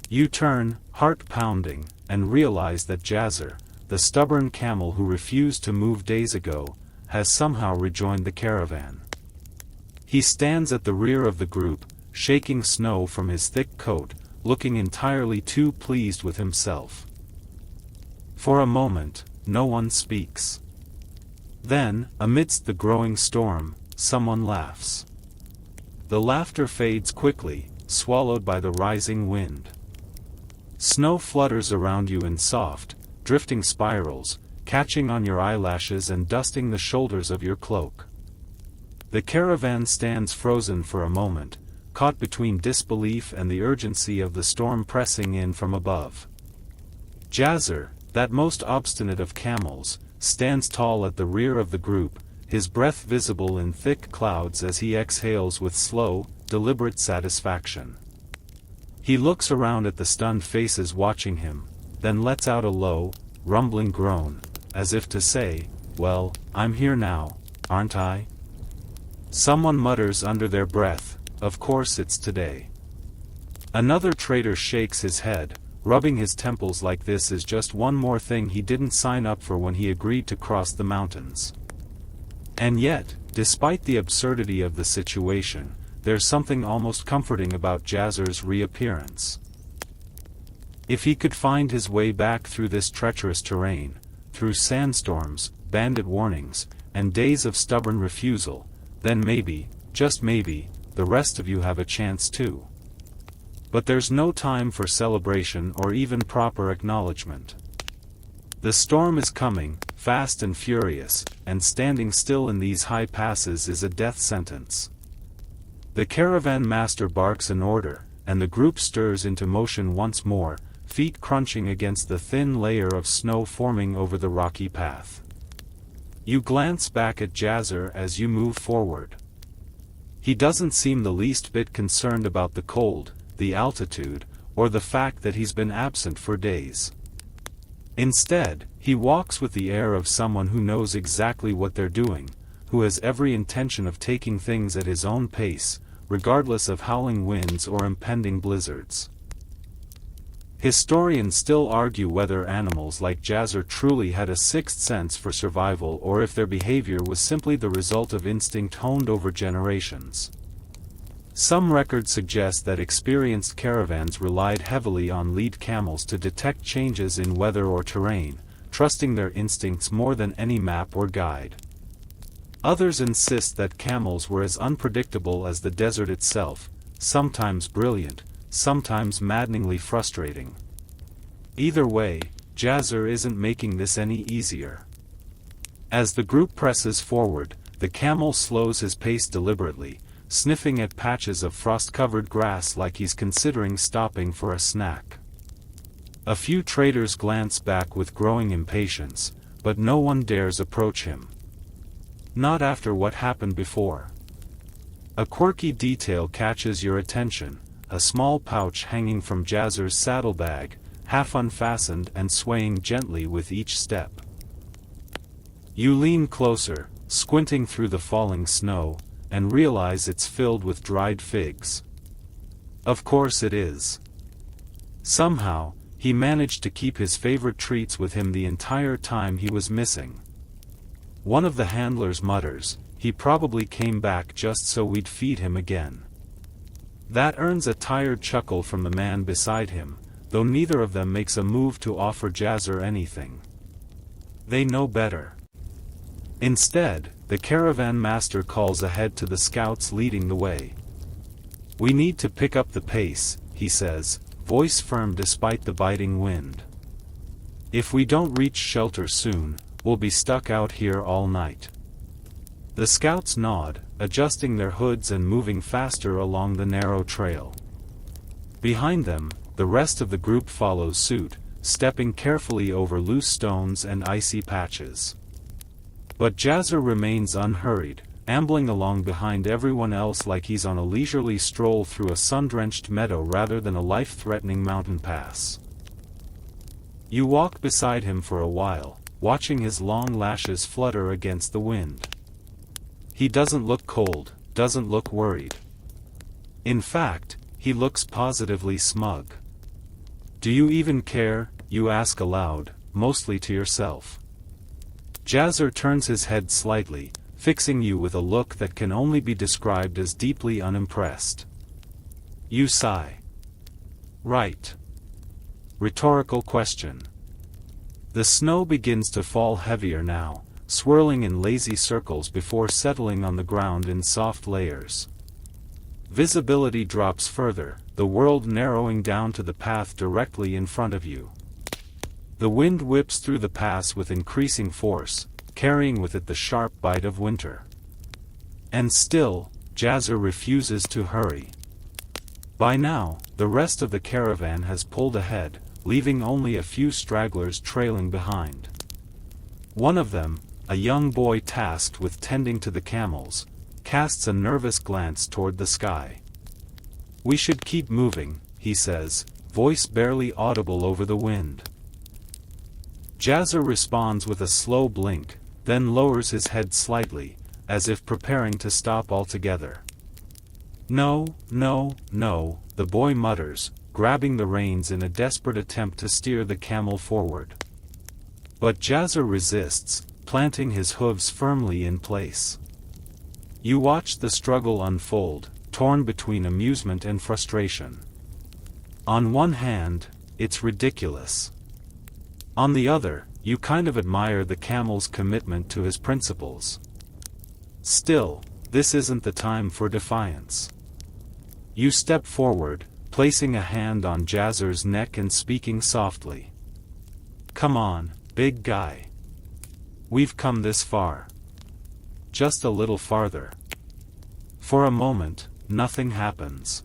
You turn, heart pounding, and realize that Jazzer, the stubborn camel who refused to move days ago, has somehow rejoined the caravan. He stands at the rear of the group, shaking snow from his thick coat, looking entirely too pleased with himself. For a moment, no one speaks. Then, amidst the growing storm, someone laughs. The laughter fades quickly, swallowed by the rising wind. Snow flutters around you in soft, drifting spirals, catching on your eyelashes and dusting the shoulders of your cloak. The caravan stands frozen for a moment, caught between disbelief and the urgency of the storm pressing in from above. Jazzer, that most obstinate of camels, stands tall at the rear of the group, his breath visible in thick clouds as he exhales with slow, deliberate satisfaction. He looks around at the stunned faces watching him, then lets out a low, rumbling groan, as if to say, "Well, I'm here now, aren't I?" Someone mutters under their breath, "Of course it's today." Another trader shakes his head, rubbing his temples like this is just one more thing he didn't sign up for when he agreed to cross the mountains. And yet, despite the absurdity of the situation, there's something almost comforting about Jazzer's reappearance. If he could find his way back through this treacherous terrain, through sandstorms, bandit warnings, and days of stubborn refusal, then maybe, just maybe, the rest of you have a chance too. But there's no time for celebration or even proper acknowledgement. The storm is coming, fast and furious, and standing still in these high passes is a death sentence. The caravan master barks an order, and the group stirs into motion once more, feet crunching against the thin layer of snow forming over the rocky path. You glance back at Jazzer as you move forward. He doesn't seem the least bit concerned about the cold, the altitude, or the fact that he's been absent for days. Instead, he walks with the air of someone who knows exactly what they're doing, who has every intention of taking things at his own pace, regardless of howling winds or impending blizzards. Historians still argue whether animals like Jazzer truly had a sixth sense for survival or if their behavior was simply the result of instinct honed over generations. Some records suggest that experienced caravans relied heavily on lead camels to detect changes in weather or terrain, trusting their instincts more than any map or guide. Others insist that camels were as unpredictable as the desert itself, sometimes brilliant, sometimes maddeningly frustrating. Either way, Jazzer isn't making this any easier. As the group presses forward, the camel slows his pace deliberately, sniffing at patches of frost-covered grass like he's considering stopping for a snack. A few traders glance back with growing impatience, but no one dares approach him. Not after what happened before. A quirky detail catches your attention. a small pouch hanging from Jazzer's saddlebag, half unfastened and swaying gently with each step. You lean closer, squinting through the falling snow, and realize it's filled with dried figs. Of course it is. Somehow, he managed to keep his favorite treats with him the entire time he was missing. One of the handlers mutters, "He probably came back just so we'd feed him again." That earns a tired chuckle from the man beside him, though neither of them makes a move to offer Jazzer anything. They know better. Instead, the caravan master calls ahead to the scouts leading the way. "We need to pick up the pace," he says, voice firm despite the biting wind. "If we don't reach shelter soon, we'll be stuck out here all night." The scouts nod, adjusting their hoods and moving faster along the narrow trail. Behind them, the rest of the group follows suit, stepping carefully over loose stones and icy patches. But Jazzer remains unhurried, ambling along behind everyone else like he's on a leisurely stroll through a sun-drenched meadow rather than a life-threatening mountain pass. You walk beside him for a while, watching his long lashes flutter against the wind. He doesn't look cold, doesn't look worried. In fact, he looks positively smug. "Do you even care?" you ask aloud, mostly to yourself. Jazzer turns his head slightly, fixing you with a look that can only be described as deeply unimpressed. You sigh. Right. Rhetorical question. The snow begins to fall heavier now, swirling in lazy circles before settling on the ground in soft layers. Visibility drops further, the world narrowing down to the path directly in front of you. The wind whips through the pass with increasing force, carrying with it the sharp bite of winter. And still, Jazzer refuses to hurry. By now, the rest of the caravan has pulled ahead, leaving only a few stragglers trailing behind. One of them, a young boy tasked with tending to the camels, casts a nervous glance toward the sky. "We should keep moving," he says, voice barely audible over the wind. Jazzer responds with a slow blink, then lowers his head slightly, as if preparing to stop altogether. "No, no, no," the boy mutters, grabbing the reins in a desperate attempt to steer the camel forward. But Jazzer resists, planting his hooves firmly in place. You watch the struggle unfold, torn between amusement and frustration. On one hand, it's ridiculous. On the other, you kind of admire the camel's commitment to his principles. Still, this isn't the time for defiance. You step forward, placing a hand on Jazzer's neck and speaking softly. "Come on, big guy. We've come this far. Just a little farther." For a moment, nothing happens.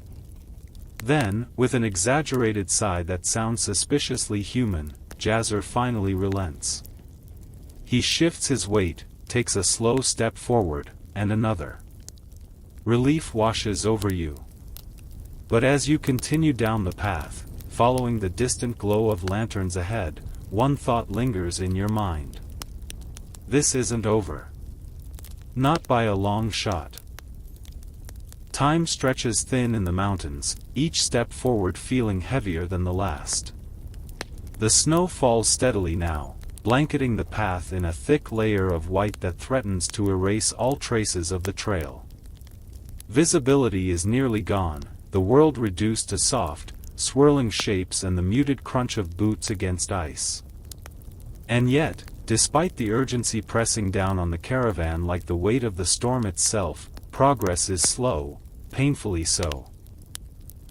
Then, with an exaggerated sigh that sounds suspiciously human, Jazzer finally relents. He shifts his weight, takes a slow step forward, and another. Relief washes over you. But as you continue down the path, following the distant glow of lanterns ahead, one thought lingers in your mind. This isn't over. Not by a long shot. Time stretches thin in the mountains, each step forward feeling heavier than the last. The snow falls steadily now, blanketing the path in a thick layer of white that threatens to erase all traces of the trail. Visibility is nearly gone, the world reduced to soft, swirling shapes and the muted crunch of boots against ice. And yet, despite the urgency pressing down on the caravan like the weight of the storm itself, progress is slow, painfully so.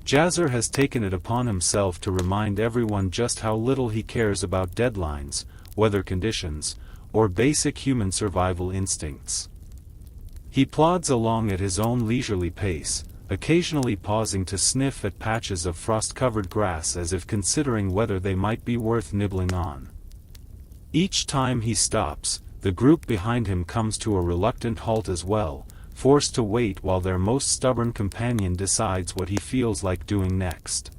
Jazzer has taken it upon himself to remind everyone just how little he cares about deadlines, weather conditions, or basic human survival instincts. He plods along at his own leisurely pace, occasionally pausing to sniff at patches of frost-covered grass as if considering whether they might be worth nibbling on. Each time he stops, the group behind him comes to a reluctant halt as well, forced to wait while their most stubborn companion decides what he feels like doing next.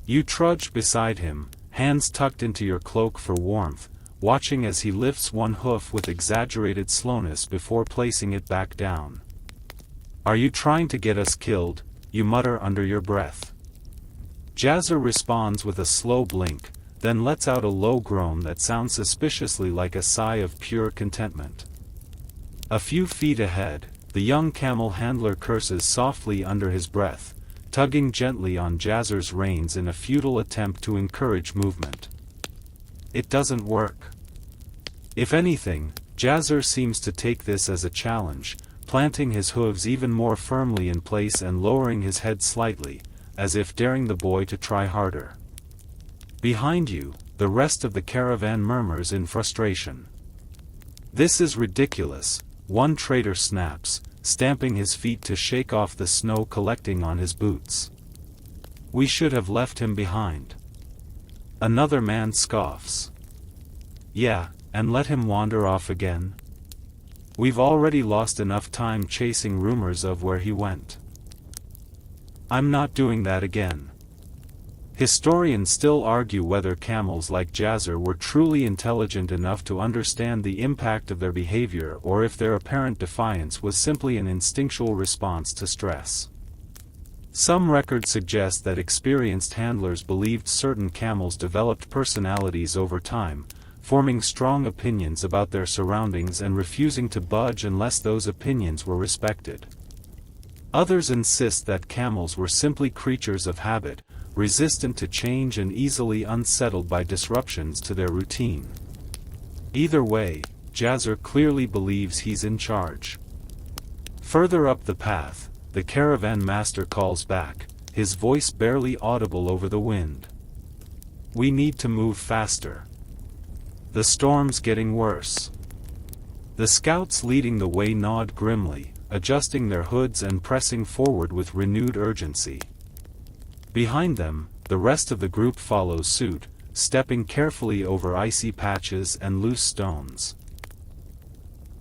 You trudge beside him, hands tucked into your cloak for warmth, watching as he lifts one hoof with exaggerated slowness before placing it back down. "Are you trying to get us killed?" you mutter under your breath. Jazzer responds with a slow blink, then lets out a low groan that sounds suspiciously like a sigh of pure contentment. A few feet ahead, the young camel handler curses softly under his breath, tugging gently on Jazzer's reins in a futile attempt to encourage movement. It doesn't work. If anything, Jazzer seems to take this as a challenge, planting his hooves even more firmly in place and lowering his head slightly, as if daring the boy to try harder. Behind you, the rest of the caravan murmurs in frustration. "This is ridiculous," one trader snaps, stamping his feet to shake off the snow collecting on his boots. "We should have left him behind." Another man scoffs. "Yeah, and let him wander off again? We've already lost enough time chasing rumors of where he went. I'm not doing that again." Historians still argue whether camels like Jazzer were truly intelligent enough to understand the impact of their behavior or if their apparent defiance was simply an instinctual response to stress. Some records suggest that experienced handlers believed certain camels developed personalities over time, forming strong opinions about their surroundings and refusing to budge unless those opinions were respected. Others insist that camels were simply creatures of habit, resistant to change and easily unsettled by disruptions to their routine. Either way, Jazzer clearly believes he's in charge. Further up the path, the caravan master calls back, his voice barely audible over the wind. "We need to move faster. The storm's getting worse." The scouts leading the way nod grimly, adjusting their hoods and pressing forward with renewed urgency. Behind them, the rest of the group follows suit, stepping carefully over icy patches and loose stones.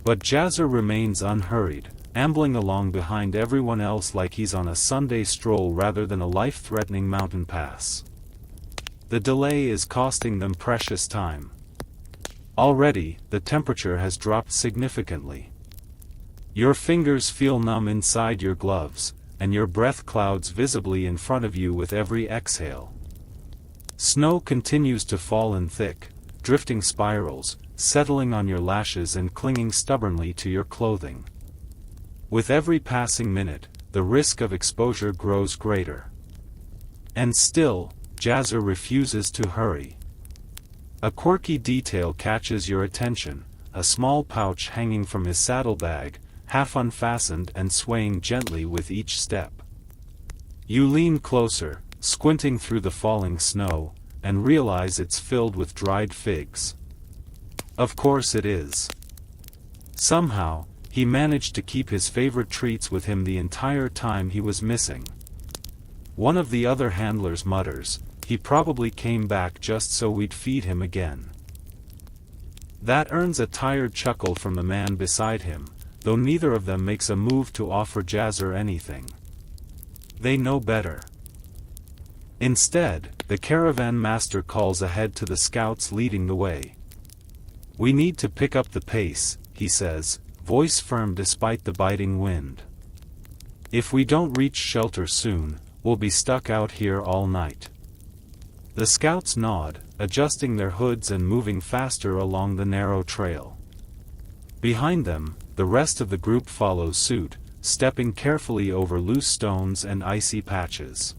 But Jazzer remains unhurried, ambling along behind everyone else like he's on a Sunday stroll rather than a life-threatening mountain pass. The delay is costing them precious time. Already, the temperature has dropped significantly. Your fingers feel numb inside your gloves, and your breath clouds visibly in front of you with every exhale. Snow continues to fall in thick, drifting spirals, settling on your lashes and clinging stubbornly to your clothing. With every passing minute, the risk of exposure grows greater. And still, Jazzer refuses to hurry. A quirky detail catches your attention, a small pouch hanging from his saddlebag, half unfastened and swaying gently with each step. You lean closer, squinting through the falling snow, and realize it's filled with dried figs. Of course it is. Somehow, he managed to keep his favorite treats with him the entire time he was missing. One of the other handlers mutters, "He probably came back just so we'd feed him again." That earns a tired chuckle from the man beside him, though neither of them makes a move to offer Jazzer anything. They know better. Instead, the caravan master calls ahead to the scouts leading the way. "We need to pick up the pace," he says, voice firm despite the biting wind. "If we don't reach shelter soon, we'll be stuck out here all night." The scouts nod, adjusting their hoods and moving faster along the narrow trail. Behind them, the rest of the group follows suit, stepping carefully over loose stones and icy patches.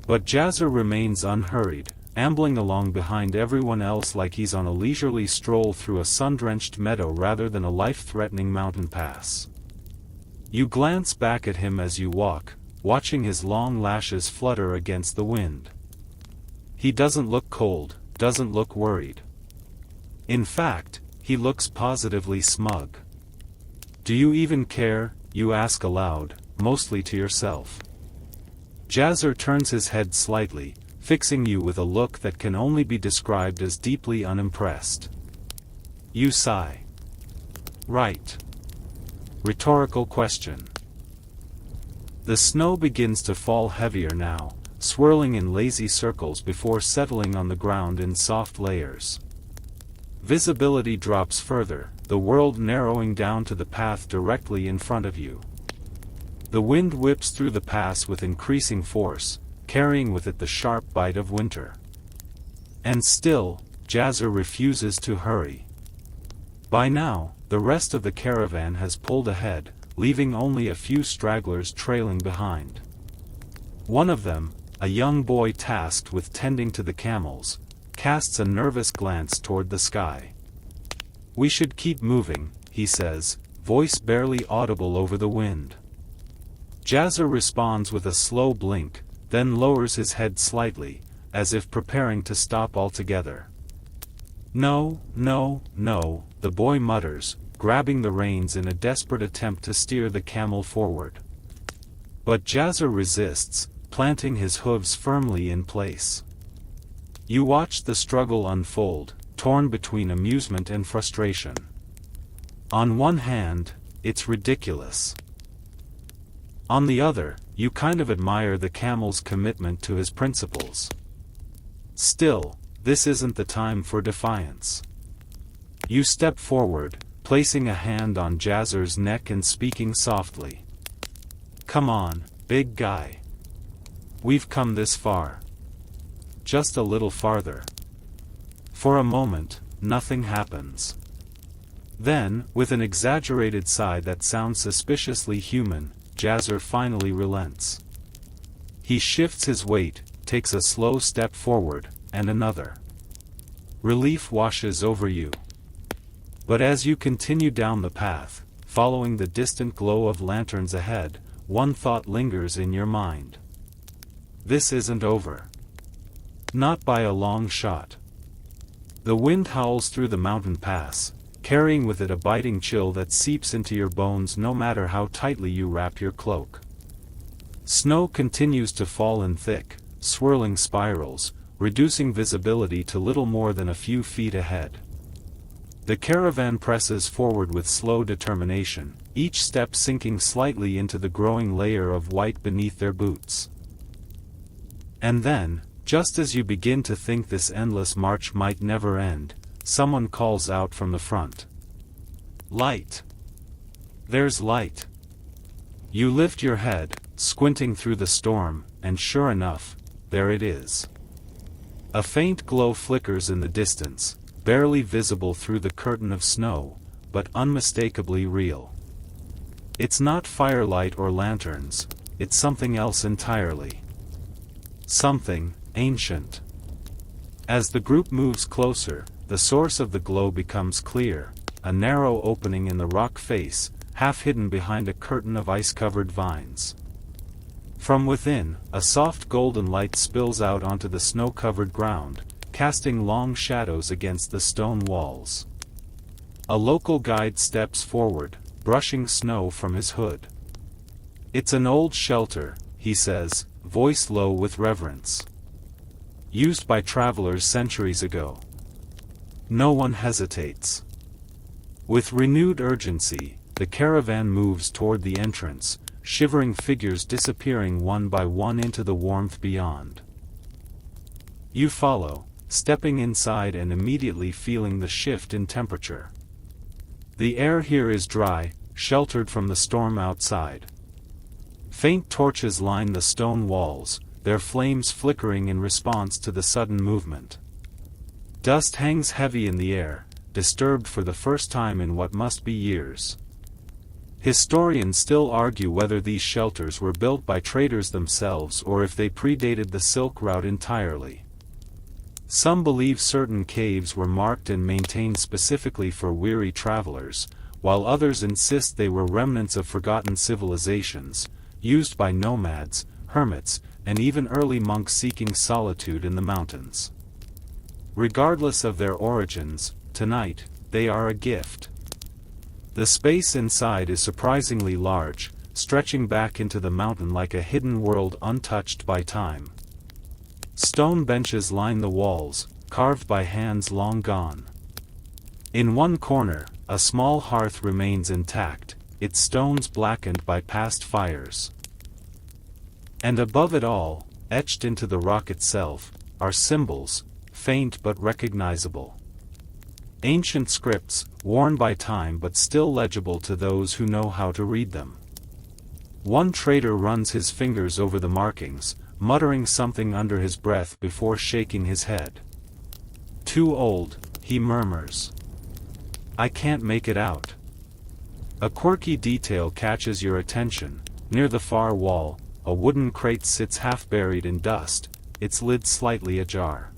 But Jazzer remains unhurried, ambling along behind everyone else like he's on a leisurely stroll through a sun-drenched meadow rather than a life-threatening mountain pass. You glance back at him as you walk, watching his long lashes flutter against the wind. He doesn't look cold, doesn't look worried. In fact, he looks positively smug. "Do you even care?" you ask aloud, mostly to yourself. Jazzer turns his head slightly, fixing you with a look that can only be described as deeply unimpressed. You sigh. "Right. Rhetorical question. The snow begins to fall heavier now, swirling in lazy circles before settling on the ground in soft layers. Visibility drops further, the world narrowing down to the path directly in front of you. The wind whips through the pass with increasing force, carrying with it the sharp bite of winter. And still, Jazzer refuses to hurry. By now, the rest of the caravan has pulled ahead, leaving only a few stragglers trailing behind. One of them, a young boy tasked with tending to the camels, casts a nervous glance toward the sky. "We should keep moving," he says, voice barely audible over the wind. Jazzer responds with a slow blink, then lowers his head slightly, as if preparing to stop altogether. "No, no, no," the boy mutters, grabbing the reins in a desperate attempt to steer the camel forward. But Jazzer resists, planting his hooves firmly in place. You watch the struggle unfold, torn between amusement and frustration. On one hand, it's ridiculous. On the other, you kind of admire the camel's commitment to his principles. Still, this isn't the time for defiance. You step forward, placing a hand on Jazzer's neck and speaking softly. "Come on, big guy. We've come this far. Just a little farther." For a moment, nothing happens. Then, with an exaggerated sigh that sounds suspiciously human, Jazzer finally relents. He shifts his weight, takes a slow step forward, and another. Relief washes over you. But as you continue down the path, following the distant glow of lanterns ahead, one thought lingers in your mind. This isn't over. Not by a long shot. The wind howls through the mountain pass, carrying with it a biting chill that seeps into your bones no matter how tightly you wrap your cloak. Snow continues to fall in thick, swirling spirals, reducing visibility to little more than a few feet ahead. The caravan presses forward with slow determination, each step sinking slightly into the growing layer of white beneath their boots. And then, just as you begin to think this endless march might never end, someone calls out from the front. "Light! There's light!" You lift your head, squinting through the storm, and sure enough, there it is. A faint glow flickers in the distance, barely visible through the curtain of snow, but unmistakably real. It's not firelight or lanterns, it's something else entirely. Something ancient. As the group moves closer, the source of the glow becomes clear, a narrow opening in the rock face, half hidden behind a curtain of ice-covered vines. From within, a soft golden light spills out onto the snow-covered ground, casting long shadows against the stone walls. A local guide steps forward, brushing snow from his hood. "It's an old shelter," he says, voice low with reverence. "Used by travelers centuries ago." No one hesitates. With renewed urgency, the caravan moves toward the entrance, shivering figures disappearing one by one into the warmth beyond. You follow, stepping inside and immediately feeling the shift in temperature. The air here is dry, sheltered from the storm outside. Faint torches line the stone walls, their flames flickering in response to the sudden movement. Dust hangs heavy in the air, disturbed for the first time in what must be years. Historians still argue whether these shelters were built by traders themselves or if they predated the Silk Route entirely. Some believe certain caves were marked and maintained specifically for weary travelers, while others insist they were remnants of forgotten civilizations, used by nomads, hermits, and even early monks seeking solitude in the mountains. Regardless of their origins, tonight, they are a gift. The space inside is surprisingly large, stretching back into the mountain like a hidden world untouched by time. Stone benches line the walls, carved by hands long gone. In one corner, a small hearth remains intact, its stones blackened by past fires. And above it all, etched into the rock itself, are symbols, faint but recognizable. Ancient scripts, worn by time but still legible to those who know how to read them. One trader runs his fingers over the markings, muttering something under his breath before shaking his head. "Too old," he murmurs. "I can't make it out." A quirky detail catches your attention. Near the far wall, a wooden crate sits half buried in dust, its lid slightly ajar.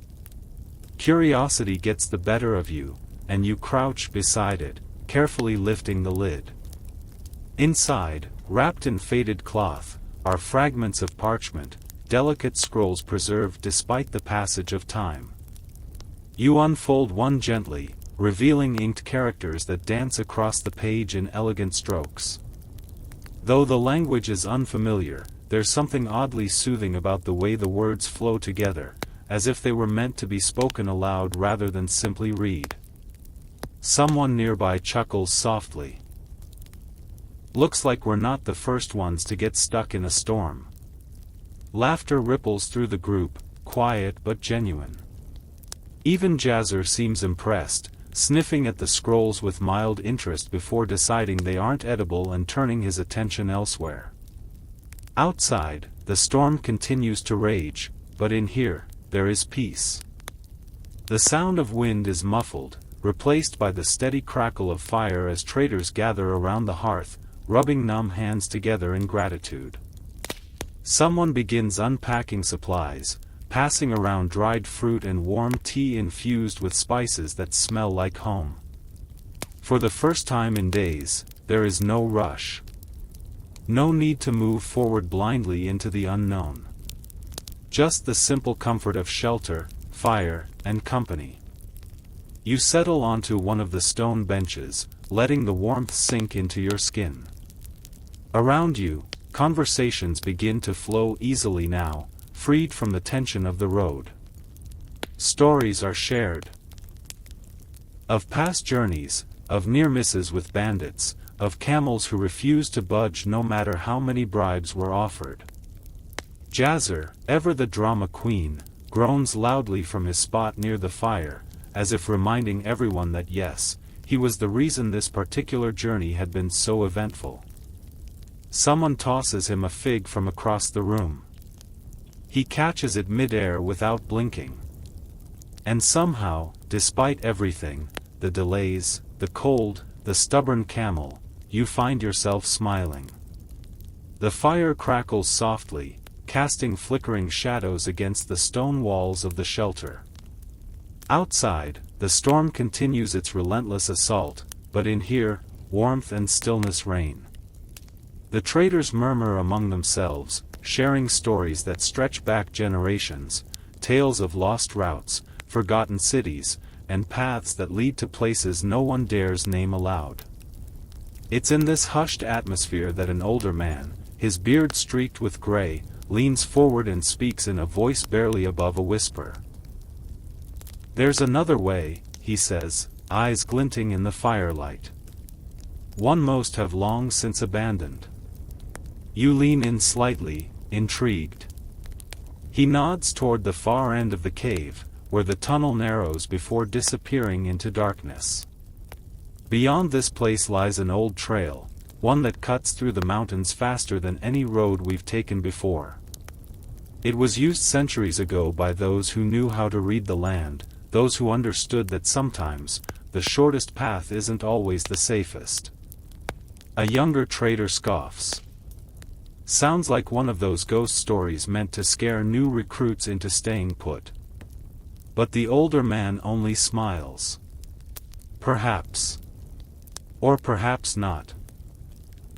Curiosity gets the better of you, and you crouch beside it, carefully lifting the lid. Inside, wrapped in faded cloth, are fragments of parchment, delicate scrolls preserved despite the passage of time. You unfold one gently, revealing inked characters that dance across the page in elegant strokes. Though the language is unfamiliar, there's something oddly soothing about the way the words flow together, as if they were meant to be spoken aloud rather than simply read. Someone nearby chuckles softly. "Looks like we're not the first ones to get stuck in a storm." Laughter ripples through the group, quiet but genuine. Even Jazzer seems impressed, sniffing at the scrolls with mild interest before deciding they aren't edible and turning his attention elsewhere. Outside, the storm continues to rage, but in here, there is peace. The sound of wind is muffled, replaced by the steady crackle of fire as traders gather around the hearth, rubbing numb hands together in gratitude. Someone begins unpacking supplies, passing around dried fruit and warm tea infused with spices that smell like home. For the first time in days, there is no rush. No need to move forward blindly into the unknown. Just the simple comfort of shelter, fire, and company. You settle onto one of the stone benches, letting the warmth sink into your skin. Around you, conversations begin to flow easily now, freed from the tension of the road. Stories are shared. Of past journeys, of near misses with bandits, of camels who refused to budge no matter how many bribes were offered. Jazzer, ever the drama queen, groans loudly from his spot near the fire, as if reminding everyone that yes, he was the reason this particular journey had been so eventful. Someone tosses him a fig from across the room. He catches it mid-air without blinking. And somehow, despite everything, the delays, the cold, the stubborn camel, you find yourself smiling. The fire crackles softly, casting flickering shadows against the stone walls of the shelter. Outside, the storm continues its relentless assault, but in here, warmth and stillness reign. The traders murmur among themselves, sharing stories that stretch back generations, tales of lost routes, forgotten cities, and paths that lead to places no one dares name aloud. It's in this hushed atmosphere that an older man, his beard streaked with gray, leans forward and speaks in a voice barely above a whisper. "There's another way," he says, eyes glinting in the firelight. "One most have long since abandoned." You lean in slightly, intrigued. He nods toward the far end of the cave, where the tunnel narrows before disappearing into darkness. Beyond this place lies an old trail, one that cuts through the mountains faster than any road we've taken before. It was used centuries ago by those who knew how to read the land, those who understood that sometimes, the shortest path isn't always the safest. A younger trader scoffs. Sounds like one of those ghost stories meant to scare new recruits into staying put. But the older man only smiles. Perhaps. Or perhaps not.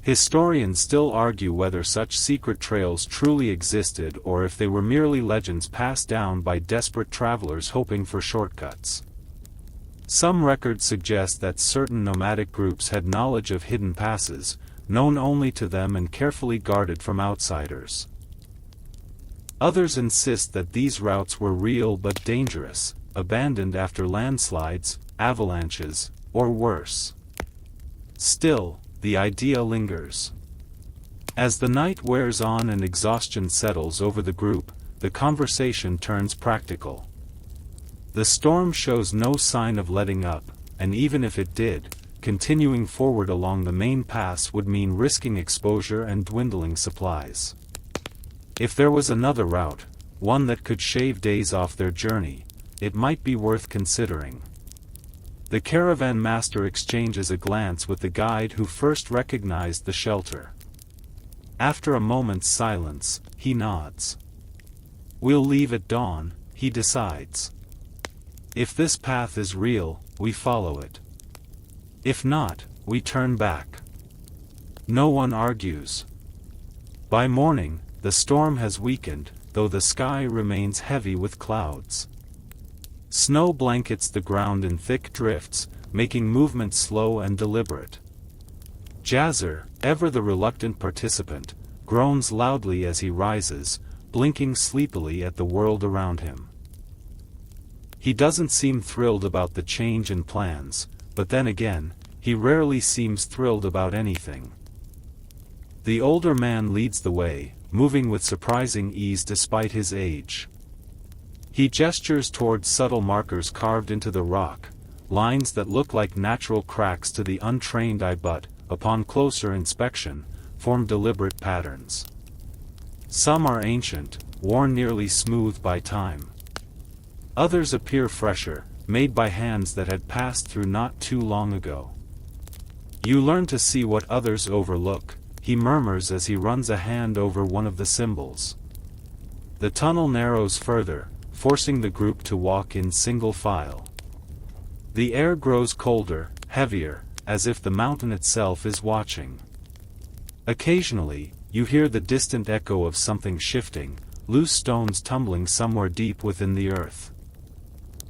Historians still argue whether such secret trails truly existed or if they were merely legends passed down by desperate travelers hoping for shortcuts. Some records suggest that certain nomadic groups had knowledge of hidden passes, known only to them and carefully guarded from outsiders. Others insist that these routes were real but dangerous, abandoned after landslides, avalanches, or worse. Still, the idea lingers. As the night wears on and exhaustion settles over the group, the conversation turns practical. The storm shows no sign of letting up, and even if it did, continuing forward along the main pass would mean risking exposure and dwindling supplies. If there was another route, one that could shave days off their journey, it might be worth considering. The caravan master exchanges a glance with the guide who first recognized the shelter. After a moment's silence, he nods. "We'll leave at dawn," he decides. "If this path is real, we follow it. If not, we turn back." No one argues. By morning, the storm has weakened, though the sky remains heavy with clouds. Snow blankets the ground in thick drifts, making movement slow and deliberate. Jazzer, ever the reluctant participant, groans loudly as he rises, blinking sleepily at the world around him. He doesn't seem thrilled about the change in plans, but then again, he rarely seems thrilled about anything. The older man leads the way, moving with surprising ease despite his age. He gestures towards subtle markers carved into the rock, lines that look like natural cracks to the untrained eye but, upon closer inspection, form deliberate patterns. Some are ancient, worn nearly smooth by time. Others appear fresher, made by hands that had passed through not too long ago. "You learn to see what others overlook," he murmurs as he runs a hand over one of the symbols. The tunnel narrows further, forcing the group to walk in single file. The air grows colder, heavier, as if the mountain itself is watching. Occasionally, you hear the distant echo of something shifting, loose stones tumbling somewhere deep within the earth.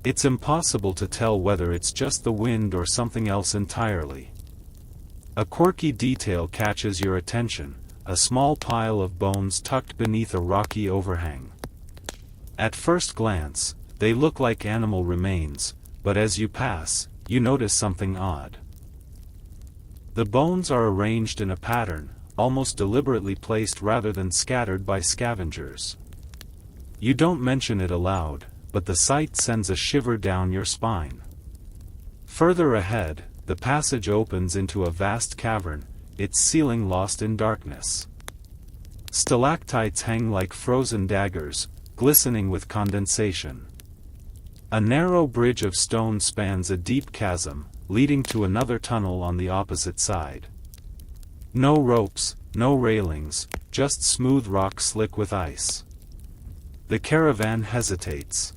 It's impossible to tell whether it's just the wind or something else entirely. A quirky detail catches your attention, a small pile of bones tucked beneath a rocky overhang. At first glance, they look like animal remains, but as you pass, you notice something odd. The bones are arranged in a pattern, almost deliberately placed rather than scattered by scavengers. You don't mention it aloud, but the sight sends a shiver down your spine. Further ahead, the passage opens into a vast cavern, its ceiling lost in darkness. Stalactites hang like frozen daggers, glistening with condensation. A narrow bridge of stone spans a deep chasm, leading to another tunnel on the opposite side. No ropes, no railings, just smooth rock slick with ice. The caravan hesitates.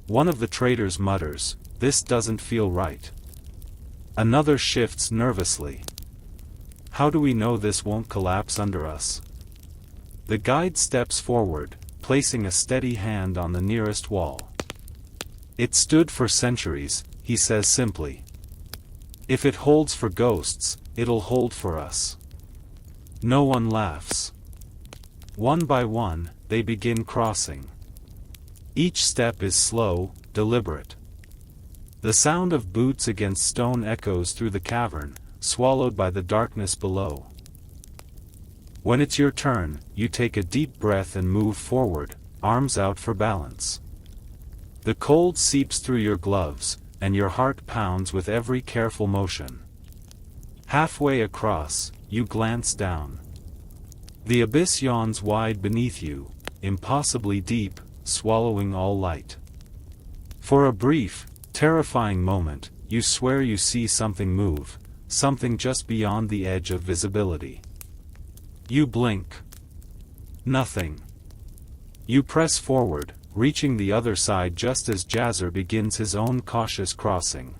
One of the traders mutters, "This doesn't feel right." Another shifts nervously. "How do we know this won't collapse under us?" The guide steps forward, placing a steady hand on the nearest wall. "It stood for centuries," he says simply. "If it holds for ghosts, it'll hold for us." No one laughs. One by one, they begin crossing. Each step is slow, deliberate. The sound of boots against stone echoes through the cavern, swallowed by the darkness below. When it's your turn, you take a deep breath and move forward, arms out for balance. The cold seeps through your gloves, and your heart pounds with every careful motion. Halfway across, you glance down. The abyss yawns wide beneath you, impossibly deep, swallowing all light. For a brief, terrifying moment, you swear you see something move, something just beyond the edge of visibility. You blink. Nothing. You press forward, reaching the other side just as Jazzer begins his own cautious crossing.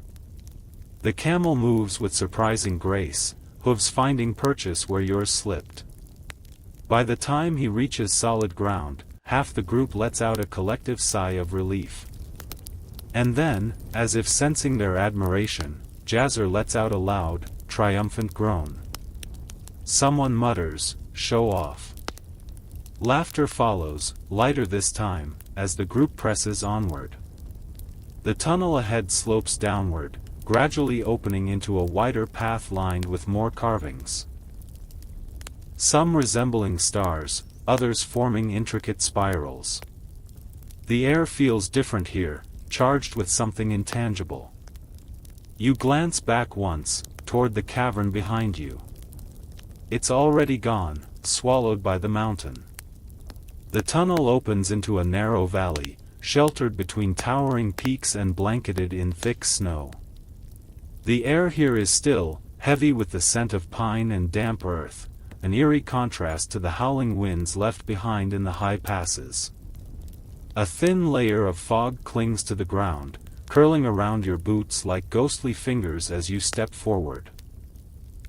The camel moves with surprising grace, hooves finding purchase where yours slipped. By the time he reaches solid ground, half the group lets out a collective sigh of relief. And then, as if sensing their admiration, Jazzer lets out a loud, triumphant groan. Someone mutters, "Show off." Laughter follows, lighter this time, as the group presses onward. The tunnel ahead slopes downward, gradually opening into a wider path lined with more carvings. Some resembling stars, others forming intricate spirals. The air feels different here, charged with something intangible. You glance back once, toward the cavern behind you. It's already gone, swallowed by the mountain. The tunnel opens into a narrow valley, sheltered between towering peaks and blanketed in thick snow. The air here is still, heavy with the scent of pine and damp earth, an eerie contrast to the howling winds left behind in the high passes. A thin layer of fog clings to the ground, curling around your boots like ghostly fingers as you step forward.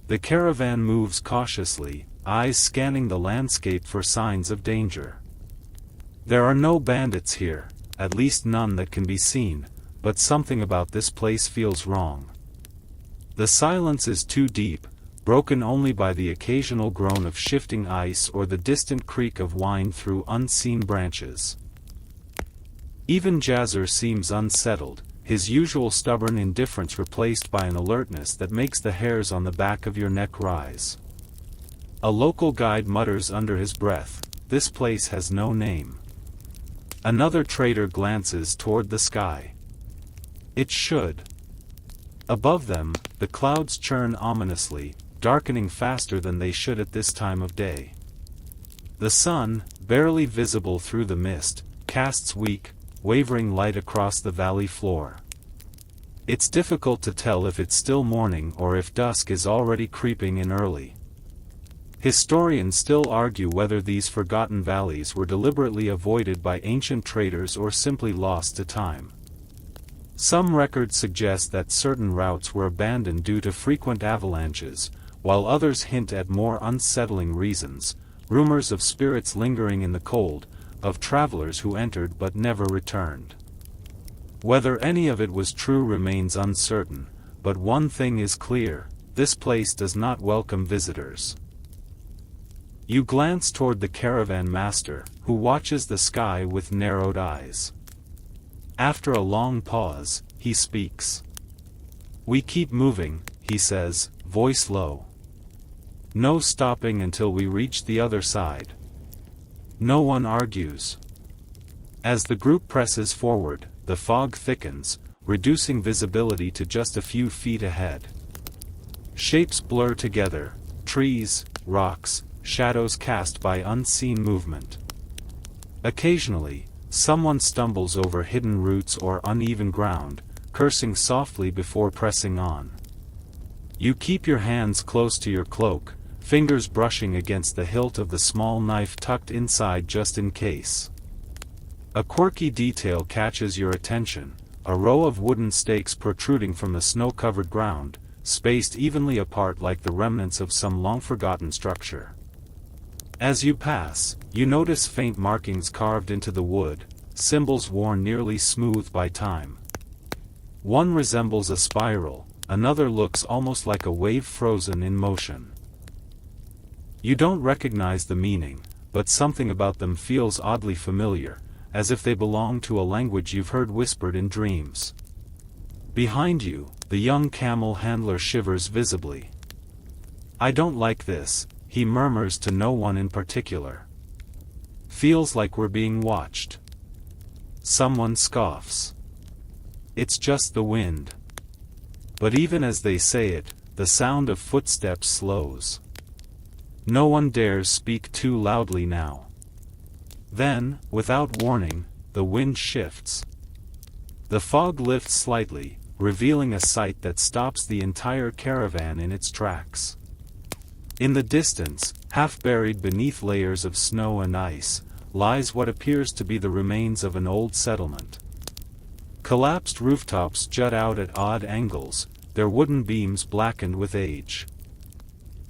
The caravan moves cautiously, eyes scanning the landscape for signs of danger. There are no bandits here, at least none that can be seen, but something about this place feels wrong. The silence is too deep, broken only by the occasional groan of shifting ice or the distant creak of wind through unseen branches. Even Jazzer seems unsettled, his usual stubborn indifference replaced by an alertness that makes the hairs on the back of your neck rise. A local guide mutters under his breath, "This place has no name." Another trader glances toward the sky. It should. Above them, the clouds churn ominously, darkening faster than they should at this time of day. The sun, barely visible through the mist, casts weak, wavering light across the valley floor. It's difficult to tell if it's still morning or if dusk is already creeping in early. Historians still argue whether these forgotten valleys were deliberately avoided by ancient traders or simply lost to time. Some records suggest that certain routes were abandoned due to frequent avalanches, while others hint at more unsettling reasons, rumors of spirits lingering in the cold, of travelers who entered but never returned. Whether any of it was true remains uncertain, but one thing is clear: this place does not welcome visitors. You glance toward the caravan master, who watches the sky with narrowed eyes. After a long pause, he speaks. "We keep moving," he says, voice low. "No stopping until we reach the other side." No one argues. As the group presses forward, the fog thickens, reducing visibility to just a few feet ahead. Shapes blur together, trees, rocks, shadows cast by unseen movement. Occasionally, someone stumbles over hidden roots or uneven ground, cursing softly before pressing on. You keep your hands close to your cloak, fingers brushing against the hilt of the small knife tucked inside just in case. A quirky detail catches your attention: a row of wooden stakes protruding from the snow-covered ground, spaced evenly apart like the remnants of some long-forgotten structure. As you pass, you notice faint markings carved into the wood, symbols worn nearly smooth by time. One resembles a spiral, another looks almost like a wave frozen in motion. You don't recognize the meaning, but something about them feels oddly familiar, as if they belong to a language you've heard whispered in dreams. Behind you, the young camel handler shivers visibly. "I don't like this," he murmurs to no one in particular. "Feels like we're being watched." Someone scoffs. "It's just the wind." But even as they say it, the sound of footsteps slows. No one dares speak too loudly now. Then, without warning, the wind shifts. The fog lifts slightly, revealing a sight that stops the entire caravan in its tracks. In the distance, half buried beneath layers of snow and ice, lies what appears to be the remains of an old settlement. Collapsed rooftops jut out at odd angles, their wooden beams blackened with age.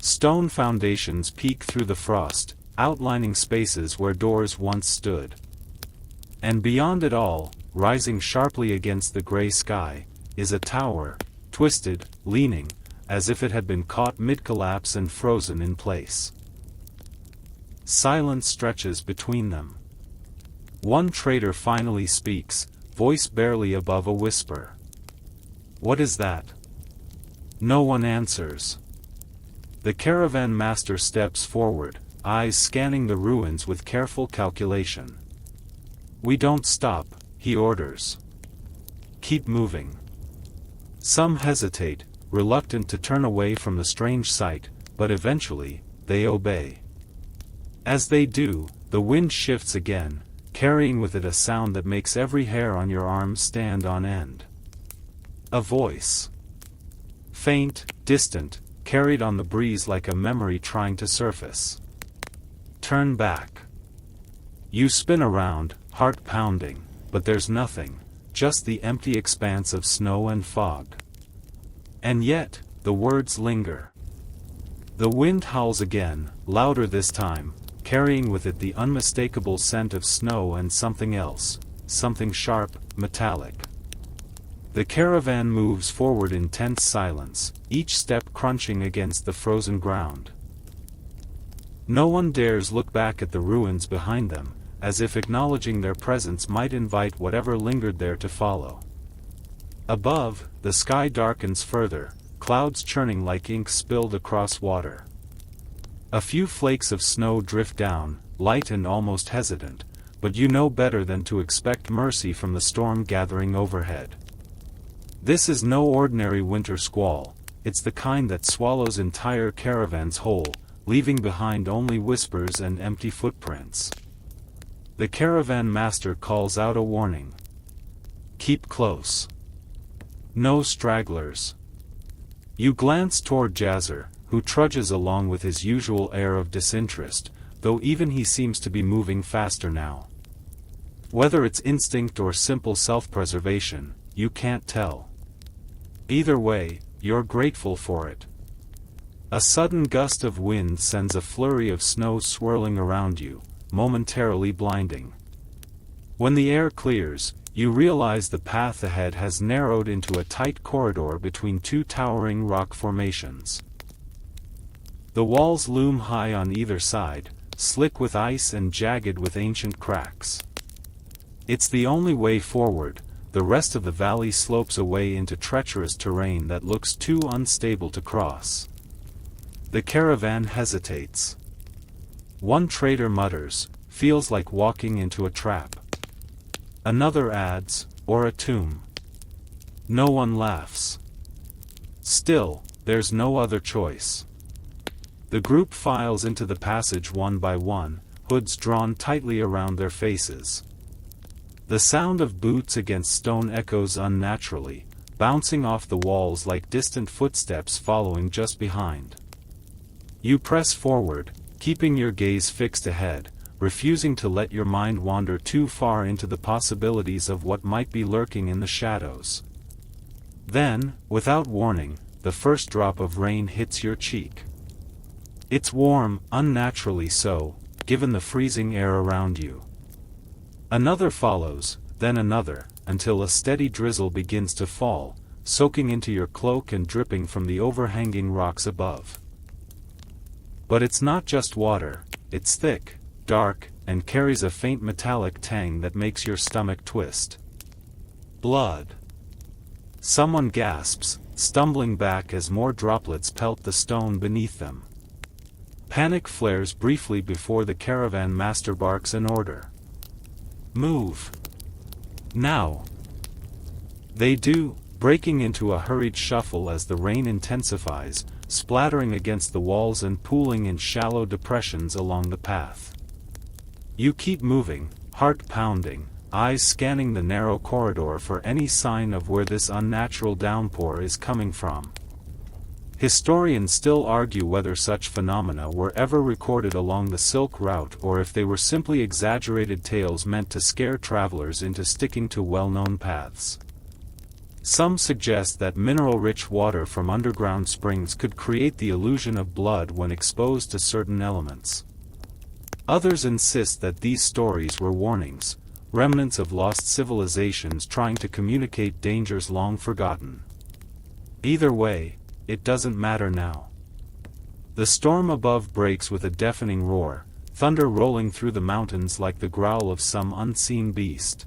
Stone foundations peek through the frost, outlining spaces where doors once stood. And beyond it all, rising sharply against the gray sky, is a tower, twisted, leaning, as if it had been caught mid-collapse and frozen in place. Silence stretches between them. One trader finally speaks, voice barely above a whisper. "What is that?" No one answers. The caravan master steps forward, eyes scanning the ruins with careful calculation. "We don't stop," he orders. "Keep moving." Some hesitate, reluctant to turn away from the strange sight, but eventually, they obey. As they do, the wind shifts again, carrying with it a sound that makes every hair on your arms stand on end. A voice. Faint, distant, carried on the breeze like a memory trying to surface. "Turn back." You spin around, heart pounding, but there's nothing, just the empty expanse of snow and fog. And yet, the words linger. The wind howls again, louder this time, carrying with it the unmistakable scent of snow and something else, something sharp, metallic. The caravan moves forward in tense silence, each step crunching against the frozen ground. No one dares look back at the ruins behind them, as if acknowledging their presence might invite whatever lingered there to follow. Above, the sky darkens further, clouds churning like ink spilled across water. A few flakes of snow drift down, light and almost hesitant, but you know better than to expect mercy from the storm gathering overhead. This is no ordinary winter squall, it's the kind that swallows entire caravans whole, leaving behind only whispers and empty footprints. The caravan master calls out a warning. "Keep close. No stragglers." You glance toward Jazzer, who trudges along with his usual air of disinterest, though even he seems to be moving faster now. Whether it's instinct or simple self-preservation, you can't tell. Either way, you're grateful for it. A sudden gust of wind sends a flurry of snow swirling around you, momentarily blinding. When the air clears, you realize the path ahead has narrowed into a tight corridor between two towering rock formations. The walls loom high on either side, slick with ice and jagged with ancient cracks. It's the only way forward. The rest of the valley slopes away into treacherous terrain that looks too unstable to cross. The caravan hesitates. One trader mutters, "Feels like walking into a trap." Another adds, "Or a tomb." No one laughs. Still, there's no other choice. The group files into the passage one by one, hoods drawn tightly around their faces. The sound of boots against stone echoes unnaturally, bouncing off the walls like distant footsteps following just behind. You press forward, keeping your gaze fixed ahead, refusing to let your mind wander too far into the possibilities of what might be lurking in the shadows. Then, without warning, the first drop of rain hits your cheek. It's warm, unnaturally so, given the freezing air around you. Another follows, then another, until a steady drizzle begins to fall, soaking into your cloak and dripping from the overhanging rocks above. But it's not just water, it's thick, dark, and carries a faint metallic tang that makes your stomach twist. Blood. Someone gasps, stumbling back as more droplets pelt the stone beneath them. Panic flares briefly before the caravan master barks an order. "Move. Now." They do, breaking into a hurried shuffle as the rain intensifies, splattering against the walls and pooling in shallow depressions along the path. You keep moving, heart pounding, eyes scanning the narrow corridor for any sign of where this unnatural downpour is coming from. Historians still argue whether such phenomena were ever recorded along the Silk Route or if they were simply exaggerated tales meant to scare travelers into sticking to well-known paths. Some suggest that mineral-rich water from underground springs could create the illusion of blood when exposed to certain elements. Others insist that these stories were warnings, remnants of lost civilizations trying to communicate dangers long forgotten. Either way, it doesn't matter now. The storm above breaks with a deafening roar, thunder rolling through the mountains like the growl of some unseen beast.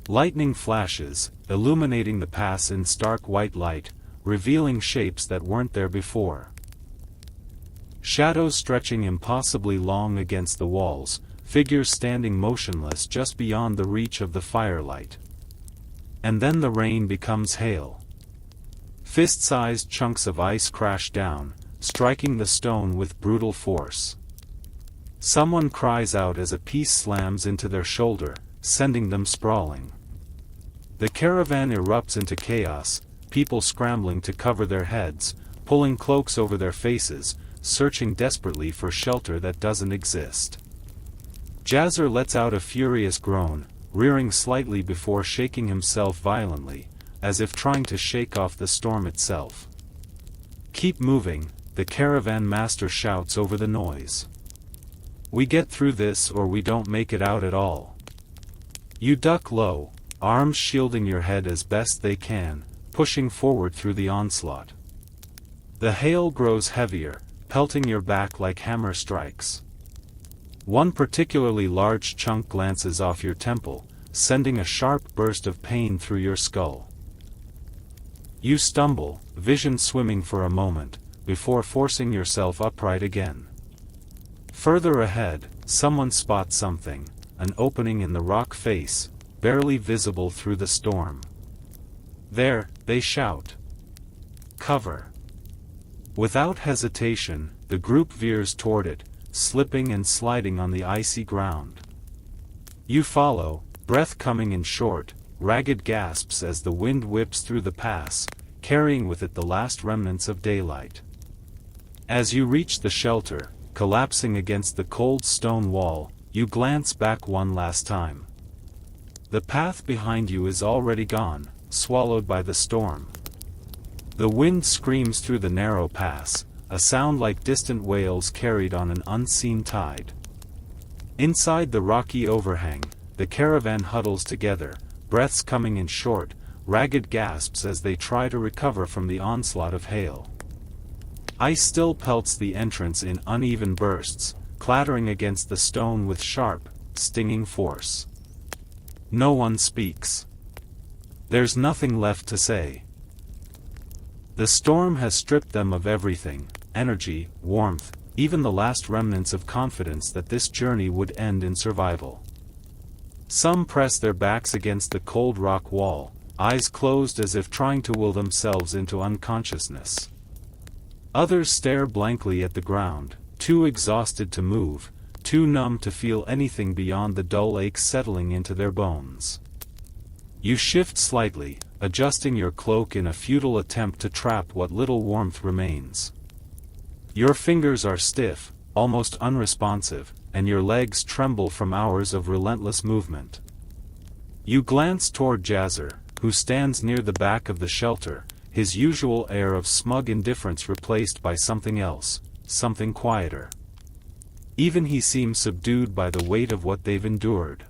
Lightning flashes, illuminating the pass in stark white light, revealing shapes that weren't there before. Shadows stretching impossibly long against the walls, figures standing motionless just beyond the reach of the firelight. And then the rain becomes hail. Fist-sized chunks of ice crash down, striking the stone with brutal force. Someone cries out as a piece slams into their shoulder, sending them sprawling. The caravan erupts into chaos, people scrambling to cover their heads, pulling cloaks over their faces, searching desperately for shelter that doesn't exist. Jazzer lets out a furious groan, rearing slightly before shaking himself violently, as if trying to shake off the storm itself. "Keep moving," the caravan master shouts over the noise. "We get through this or we don't make it out at all." You duck low, arms shielding your head as best they can, pushing forward through the onslaught. The hail grows heavier, pelting your back like hammer strikes. One particularly large chunk glances off your temple, sending a sharp burst of pain through your skull. You stumble, vision swimming for a moment, before forcing yourself upright again. Further ahead, someone spots something, an opening in the rock face, barely visible through the storm. "There," they shout. "Cover." Without hesitation, the group veers toward it, slipping and sliding on the icy ground. You follow, breath coming in short, ragged gasps as the wind whips through the pass, carrying with it the last remnants of daylight. As you reach the shelter, collapsing against the cold stone wall, you glance back one last time. The path behind you is already gone, swallowed by the storm. The wind screams through the narrow pass, a sound like distant wails carried on an unseen tide. Inside the rocky overhang, the caravan huddles together, breaths coming in short, ragged gasps as they try to recover from the onslaught of hail. Ice still pelts the entrance in uneven bursts, clattering against the stone with sharp, stinging force. No one speaks. There's nothing left to say. The storm has stripped them of everything, energy, warmth, even the last remnants of confidence that this journey would end in survival. Some press their backs against the cold rock wall, eyes closed as if trying to will themselves into unconsciousness. Others stare blankly at the ground, too exhausted to move, too numb to feel anything beyond the dull ache settling into their bones. You shift slightly, adjusting your cloak in a futile attempt to trap what little warmth remains. Your fingers are stiff, almost unresponsive, and your legs tremble from hours of relentless movement. You glance toward Jazzer, who stands near the back of the shelter, his usual air of smug indifference replaced by something else, something quieter. Even he seems subdued by the weight of what they've endured.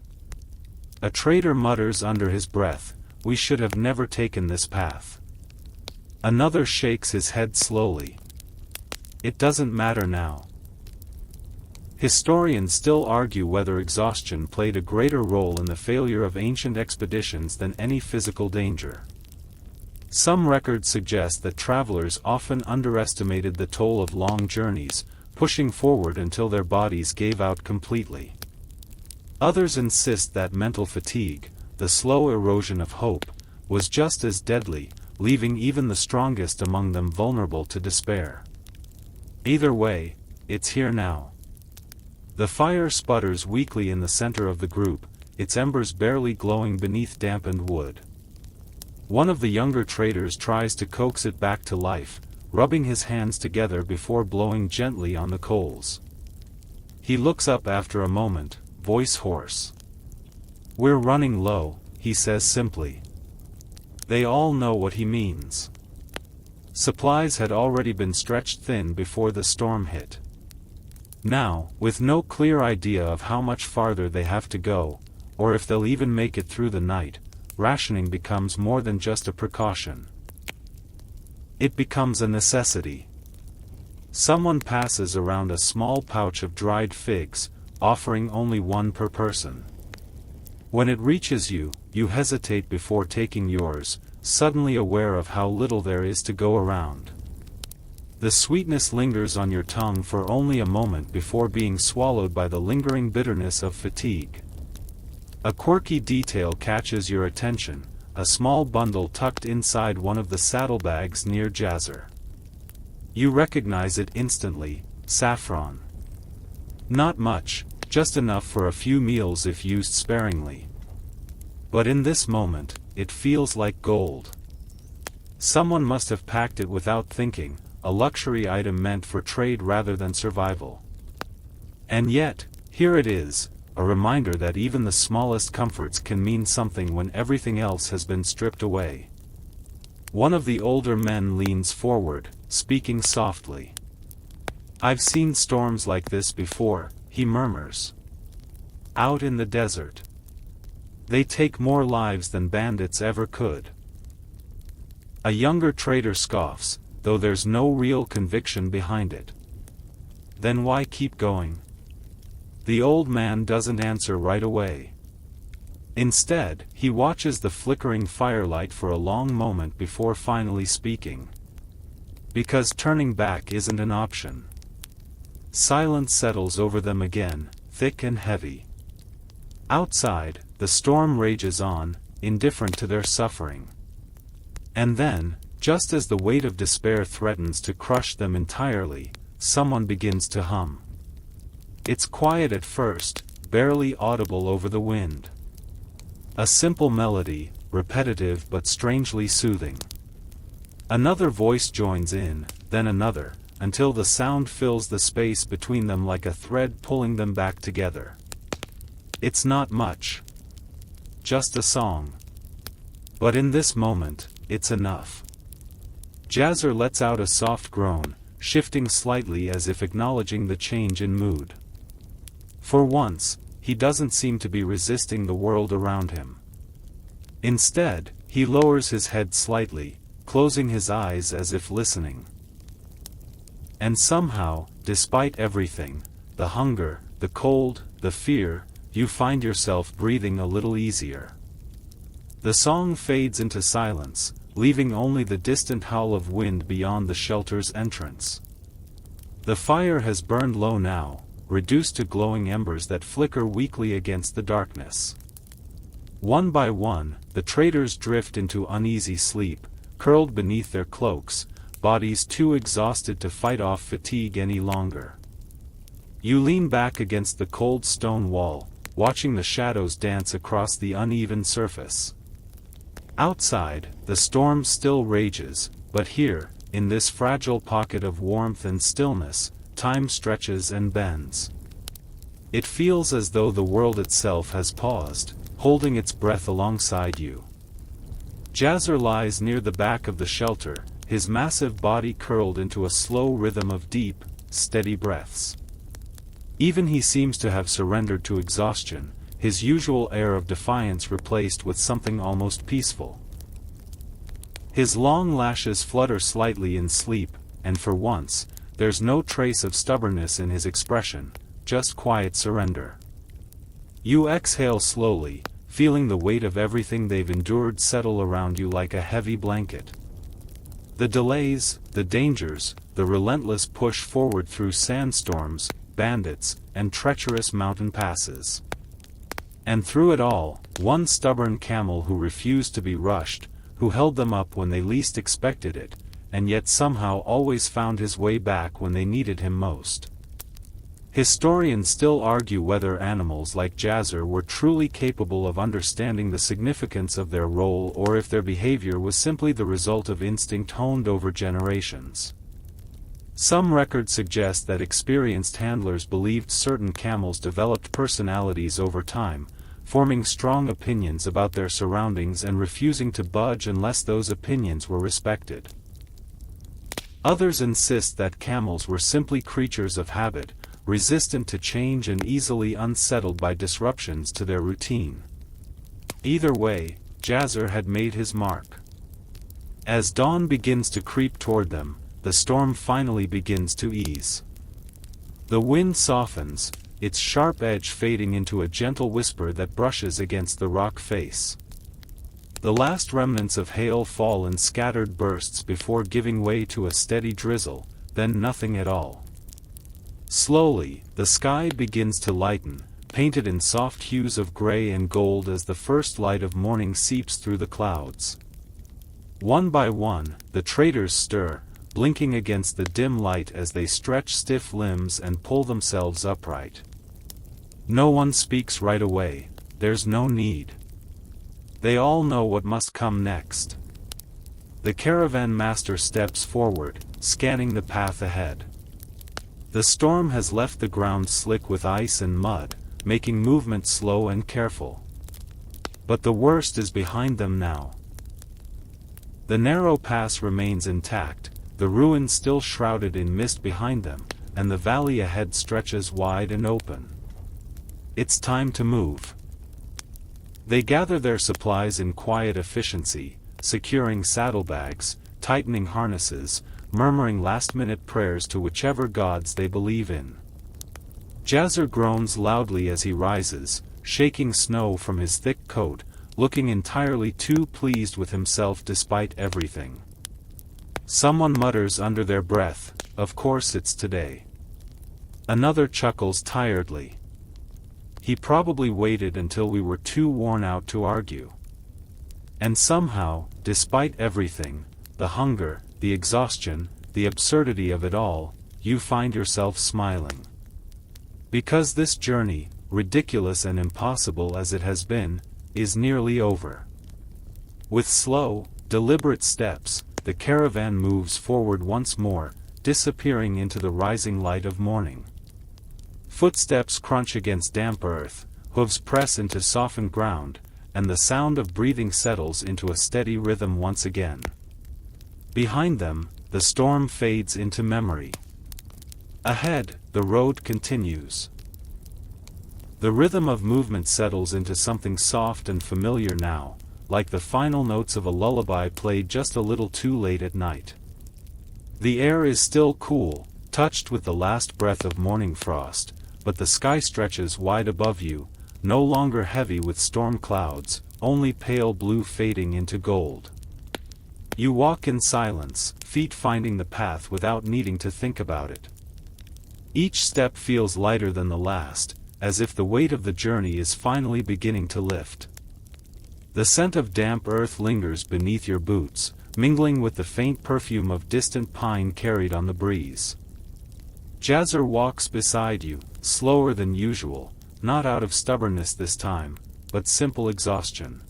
A trader mutters under his breath, "We should have never taken this path." Another shakes his head slowly. "It doesn't matter now." Historians still argue whether exhaustion played a greater role in the failure of ancient expeditions than any physical danger. Some records suggest that travelers often underestimated the toll of long journeys, pushing forward until their bodies gave out completely. Others insist that mental fatigue, the slow erosion of hope, was just as deadly, leaving even the strongest among them vulnerable to despair. Either way, it's here now. The fire sputters weakly in the center of the group, its embers barely glowing beneath dampened wood. One of the younger traders tries to coax it back to life, rubbing his hands together before blowing gently on the coals. He looks up after a moment, voice hoarse. "We're running low," he says simply. They all know what he means. Supplies had already been stretched thin before the storm hit. Now, with no clear idea of how much farther they have to go, or if they'll even make it through the night, rationing becomes more than just a precaution. It becomes a necessity. Someone passes around a small pouch of dried figs, offering only one per person. When it reaches you, you hesitate before taking yours, suddenly aware of how little there is to go around. The sweetness lingers on your tongue for only a moment before being swallowed by the lingering bitterness of fatigue. A quirky detail catches your attention, a small bundle tucked inside one of the saddlebags near Jazzer. You recognize it instantly: saffron. Not much, just enough for a few meals if used sparingly. But in this moment, it feels like gold. Someone must have packed it without thinking, a luxury item meant for trade rather than survival. And yet, here it is, a reminder that even the smallest comforts can mean something when everything else has been stripped away. One of the older men leans forward, speaking softly. "I've seen storms like this before," he murmurs. "Out in the desert. They take more lives than bandits ever could." A younger trader scoffs, though there's no real conviction behind it. "Then why keep going?" The old man doesn't answer right away. Instead, he watches the flickering firelight for a long moment before finally speaking. Because turning back isn't an option. Silence settles over them again, thick and heavy. Outside, the storm rages on, indifferent to their suffering. And then, just as the weight of despair threatens to crush them entirely, someone begins to hum. It's quiet at first, barely audible over the wind. A simple melody, repetitive but strangely soothing. Another voice joins in, then another, until the sound fills the space between them like a thread pulling them back together. It's not much. Just a song. But in this moment, it's enough. Jazzer lets out a soft groan, shifting slightly as if acknowledging the change in mood. For once, he doesn't seem to be resisting the world around him. Instead, he lowers his head slightly, closing his eyes as if listening. And somehow, despite everything, the hunger, the cold, the fear, you find yourself breathing a little easier. The song fades into silence, leaving only the distant howl of wind beyond the shelter's entrance. The fire has burned low now, reduced to glowing embers that flicker weakly against the darkness. One by one, the traders drift into uneasy sleep, curled beneath their cloaks, bodies too exhausted to fight off fatigue any longer. You lean back against the cold stone wall, watching the shadows dance across the uneven surface. Outside, the storm still rages, but here, in this fragile pocket of warmth and stillness, time stretches and bends. It feels as though the world itself has paused, holding its breath alongside you. Jazzer lies near the back of the shelter, his massive body curled into a slow rhythm of deep, steady breaths. Even he seems to have surrendered to exhaustion, his usual air of defiance replaced with something almost peaceful. His long lashes flutter slightly in sleep, and for once, there's no trace of stubbornness in his expression, just quiet surrender. You exhale slowly, feeling the weight of everything they've endured settle around you like a heavy blanket. The delays, the dangers, the relentless push forward through sandstorms, bandits, and treacherous mountain passes. And through it all, one stubborn camel who refused to be rushed, who held them up when they least expected it, and yet somehow always found his way back when they needed him most. Historians still argue whether animals like Jazzer were truly capable of understanding the significance of their role or if their behavior was simply the result of instinct honed over generations. Some records suggest that experienced handlers believed certain camels developed personalities over time, forming strong opinions about their surroundings and refusing to budge unless those opinions were respected. Others insist that camels were simply creatures of habit, resistant to change and easily unsettled by disruptions to their routine. Either way, Jazzer had made his mark. As dawn begins to creep toward them, the storm finally begins to ease. The wind softens, its sharp edge fading into a gentle whisper that brushes against the rock face. The last remnants of hail fall in scattered bursts before giving way to a steady drizzle, then nothing at all. Slowly, the sky begins to lighten, painted in soft hues of gray and gold as the first light of morning seeps through the clouds. One by one, the traders stir, blinking against the dim light as they stretch stiff limbs and pull themselves upright. No one speaks right away, there's no need. They all know what must come next. The caravan master steps forward, scanning the path ahead. The storm has left the ground slick with ice and mud, making movement slow and careful. But the worst is behind them now. The narrow pass remains intact, the ruins still shrouded in mist behind them, and the valley ahead stretches wide and open. It's time to move. They gather their supplies in quiet efficiency, securing saddlebags, tightening harnesses, murmuring last-minute prayers to whichever gods they believe in. Jazzer groans loudly as he rises, shaking snow from his thick coat, looking entirely too pleased with himself despite everything. Someone mutters under their breath, "Of course it's today." Another chuckles tiredly. He probably waited until we were too worn out to argue. And somehow, despite everything, the hunger, the exhaustion, the absurdity of it all, you find yourself smiling. Because this journey, ridiculous and impossible as it has been, is nearly over. With slow, deliberate steps, the caravan moves forward once more, disappearing into the rising light of morning. Footsteps crunch against damp earth, hooves press into softened ground, and the sound of breathing settles into a steady rhythm once again. Behind them, the storm fades into memory. Ahead, the road continues. The rhythm of movement settles into something soft and familiar now, like the final notes of a lullaby played just a little too late at night. The air is still cool, touched with the last breath of morning frost, but the sky stretches wide above you, no longer heavy with storm clouds, only pale blue fading into gold. You walk in silence, feet finding the path without needing to think about it. Each step feels lighter than the last, as if the weight of the journey is finally beginning to lift. The scent of damp earth lingers beneath your boots, mingling with the faint perfume of distant pine carried on the breeze. Jazzer walks beside you, slower than usual, not out of stubbornness this time, but simple exhaustion.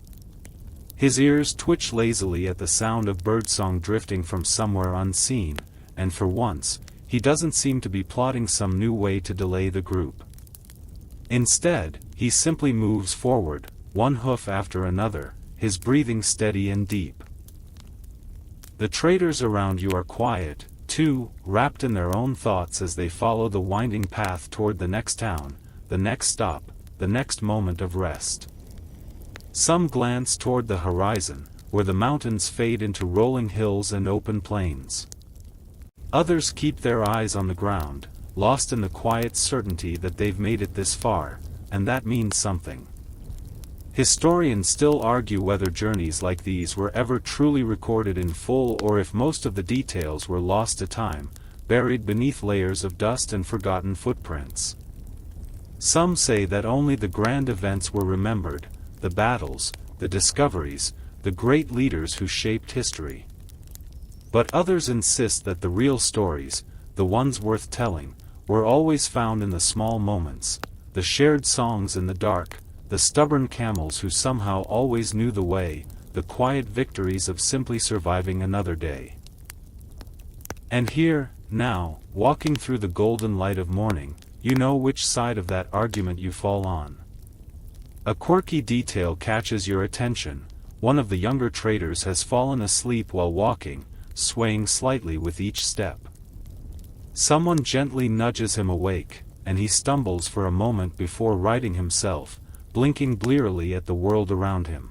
His ears twitch lazily at the sound of birdsong drifting from somewhere unseen, and for once, he doesn't seem to be plotting some new way to delay the group. Instead, he simply moves forward, one hoof after another, his breathing steady and deep. The traders around you are quiet, too, wrapped in their own thoughts as they follow the winding path toward the next town, the next stop, the next moment of rest. Some glance toward the horizon, where the mountains fade into rolling hills and open plains. Others keep their eyes on the ground, lost in the quiet certainty that they've made it this far, and that means something. Historians still argue whether journeys like these were ever truly recorded in full or if most of the details were lost to time, buried beneath layers of dust and forgotten footprints. Some say that only the grand events were remembered, the battles, the discoveries, the great leaders who shaped history. But others insist that the real stories, the ones worth telling, were always found in the small moments, the shared songs in the dark, the stubborn camels who somehow always knew the way, the quiet victories of simply surviving another day. And here, now, walking through the golden light of morning, you know which side of that argument you fall on. A quirky detail catches your attention. One of the younger traders has fallen asleep while walking, swaying slightly with each step. Someone gently nudges him awake, and he stumbles for a moment before righting himself, blinking blearily at the world around him.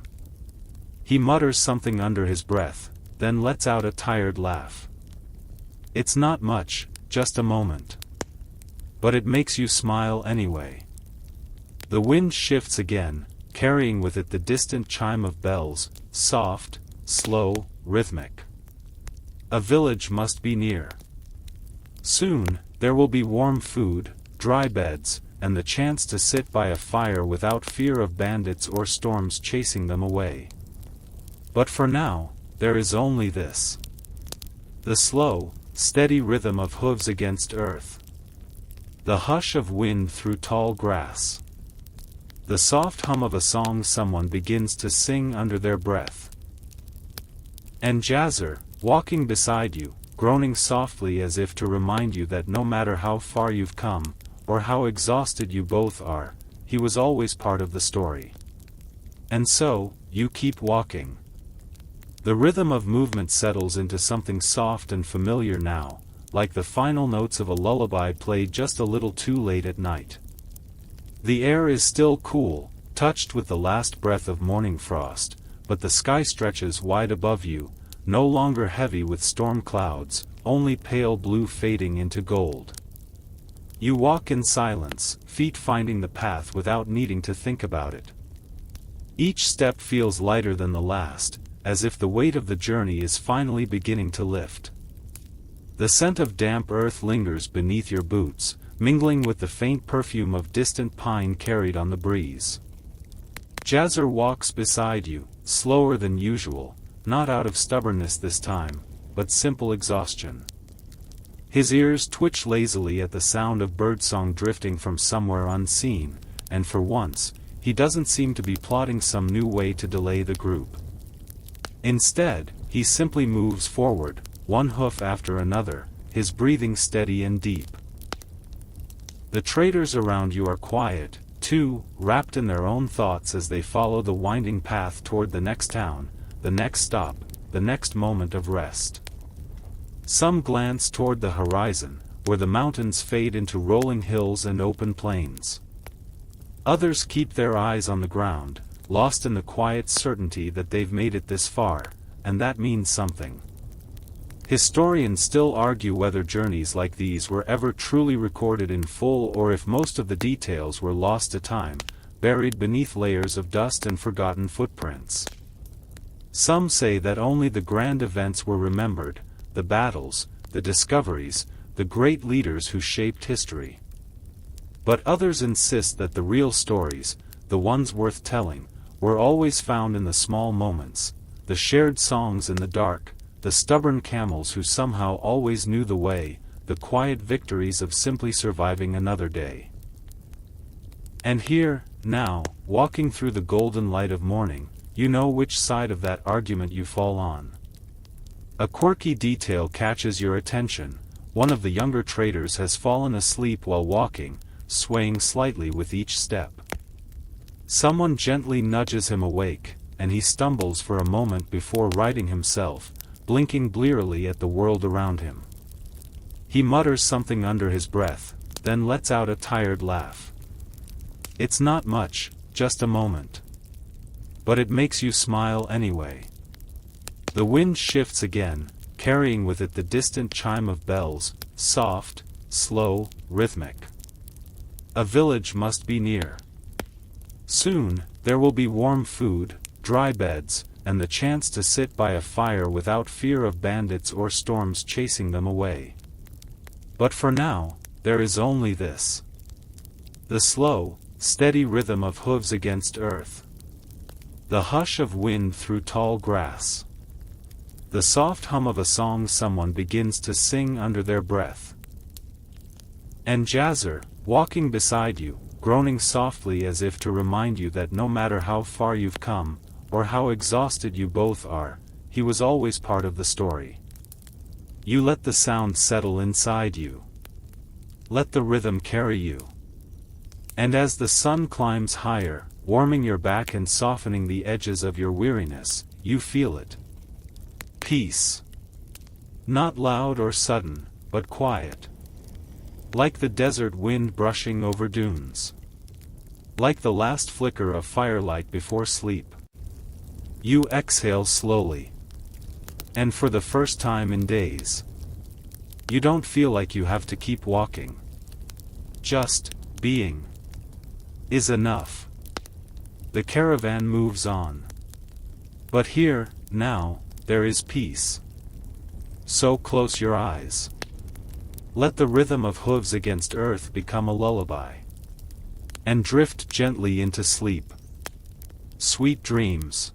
He mutters something under his breath, then lets out a tired laugh. It's not much, just a moment. But it makes you smile anyway. The wind shifts again, carrying with it the distant chime of bells, soft, slow, rhythmic. A village must be near. Soon, there will be warm food, dry beds, and the chance to sit by a fire without fear of bandits or storms chasing them away. But for now, there is only this. The slow, steady rhythm of hooves against earth. The hush of wind through tall grass. The soft hum of a song someone begins to sing under their breath. And Jazzer, walking beside you, groaning softly as if to remind you that no matter how far you've come, or how exhausted you both are, he was always part of the story. And so, you keep walking. The rhythm of movement settles into something soft and familiar now, like the final notes of a lullaby played just a little too late at night. The air is still cool, touched with the last breath of morning frost, but the sky stretches wide above you, no longer heavy with storm clouds, only pale blue fading into gold. You walk in silence, feet finding the path without needing to think about it. Each step feels lighter than the last, as if the weight of the journey is finally beginning to lift. The scent of damp earth lingers beneath your boots, mingling with the faint perfume of distant pine carried on the breeze. Jazzer walks beside you, slower than usual, not out of stubbornness this time, but simple exhaustion. His ears twitch lazily at the sound of birdsong drifting from somewhere unseen, and for once, he doesn't seem to be plotting some new way to delay the group. Instead, he simply moves forward, one hoof after another, his breathing steady and deep. The traders around you are quiet, too, wrapped in their own thoughts as they follow the winding path toward the next town, the next stop, the next moment of rest. Some glance toward the horizon, where the mountains fade into rolling hills and open plains. Others keep their eyes on the ground, lost in the quiet certainty that they've made it this far, and that means something. Historians still argue whether journeys like these were ever truly recorded in full or if most of the details were lost to time, buried beneath layers of dust and forgotten footprints. Some say that only the grand events were remembered, the battles, the discoveries, the great leaders who shaped history. But others insist that the real stories, the ones worth telling, were always found in the small moments, the shared songs in the dark, the stubborn camels who somehow always knew the way, the quiet victories of simply surviving another day. And here, now, walking through the golden light of morning, you know which side of that argument you fall on. A quirky detail catches your attention. One of the younger traders has fallen asleep while walking, swaying slightly with each step. Someone gently nudges him awake, and he stumbles for a moment before righting himself, blinking blearily at the world around him. He mutters something under his breath, then lets out a tired laugh. It's not much, just a moment. But it makes you smile anyway. The wind shifts again, carrying with it the distant chime of bells, soft, slow, rhythmic. A village must be near. Soon, there will be warm food, dry beds, and the chance to sit by a fire without fear of bandits or storms chasing them away. But for now, there is only this. The slow, steady rhythm of hooves against earth. The hush of wind through tall grass. The soft hum of a song someone begins to sing under their breath. And Jazzer, walking beside you, groaning softly as if to remind you that no matter how far you've come, or how exhausted you both are, he was always part of the story. You let the sound settle inside you. Let the rhythm carry you. And as the sun climbs higher, warming your back and softening the edges of your weariness, you feel it. Peace. Not loud or sudden, but quiet. Like the desert wind brushing over dunes. Like the last flicker of firelight before sleep. You exhale slowly. And for the first time in days, you don't feel like you have to keep walking. Just being is enough. The caravan moves on. But here, now, there is peace. So close your eyes. Let the rhythm of hooves against earth become a lullaby. And drift gently into sleep. Sweet dreams.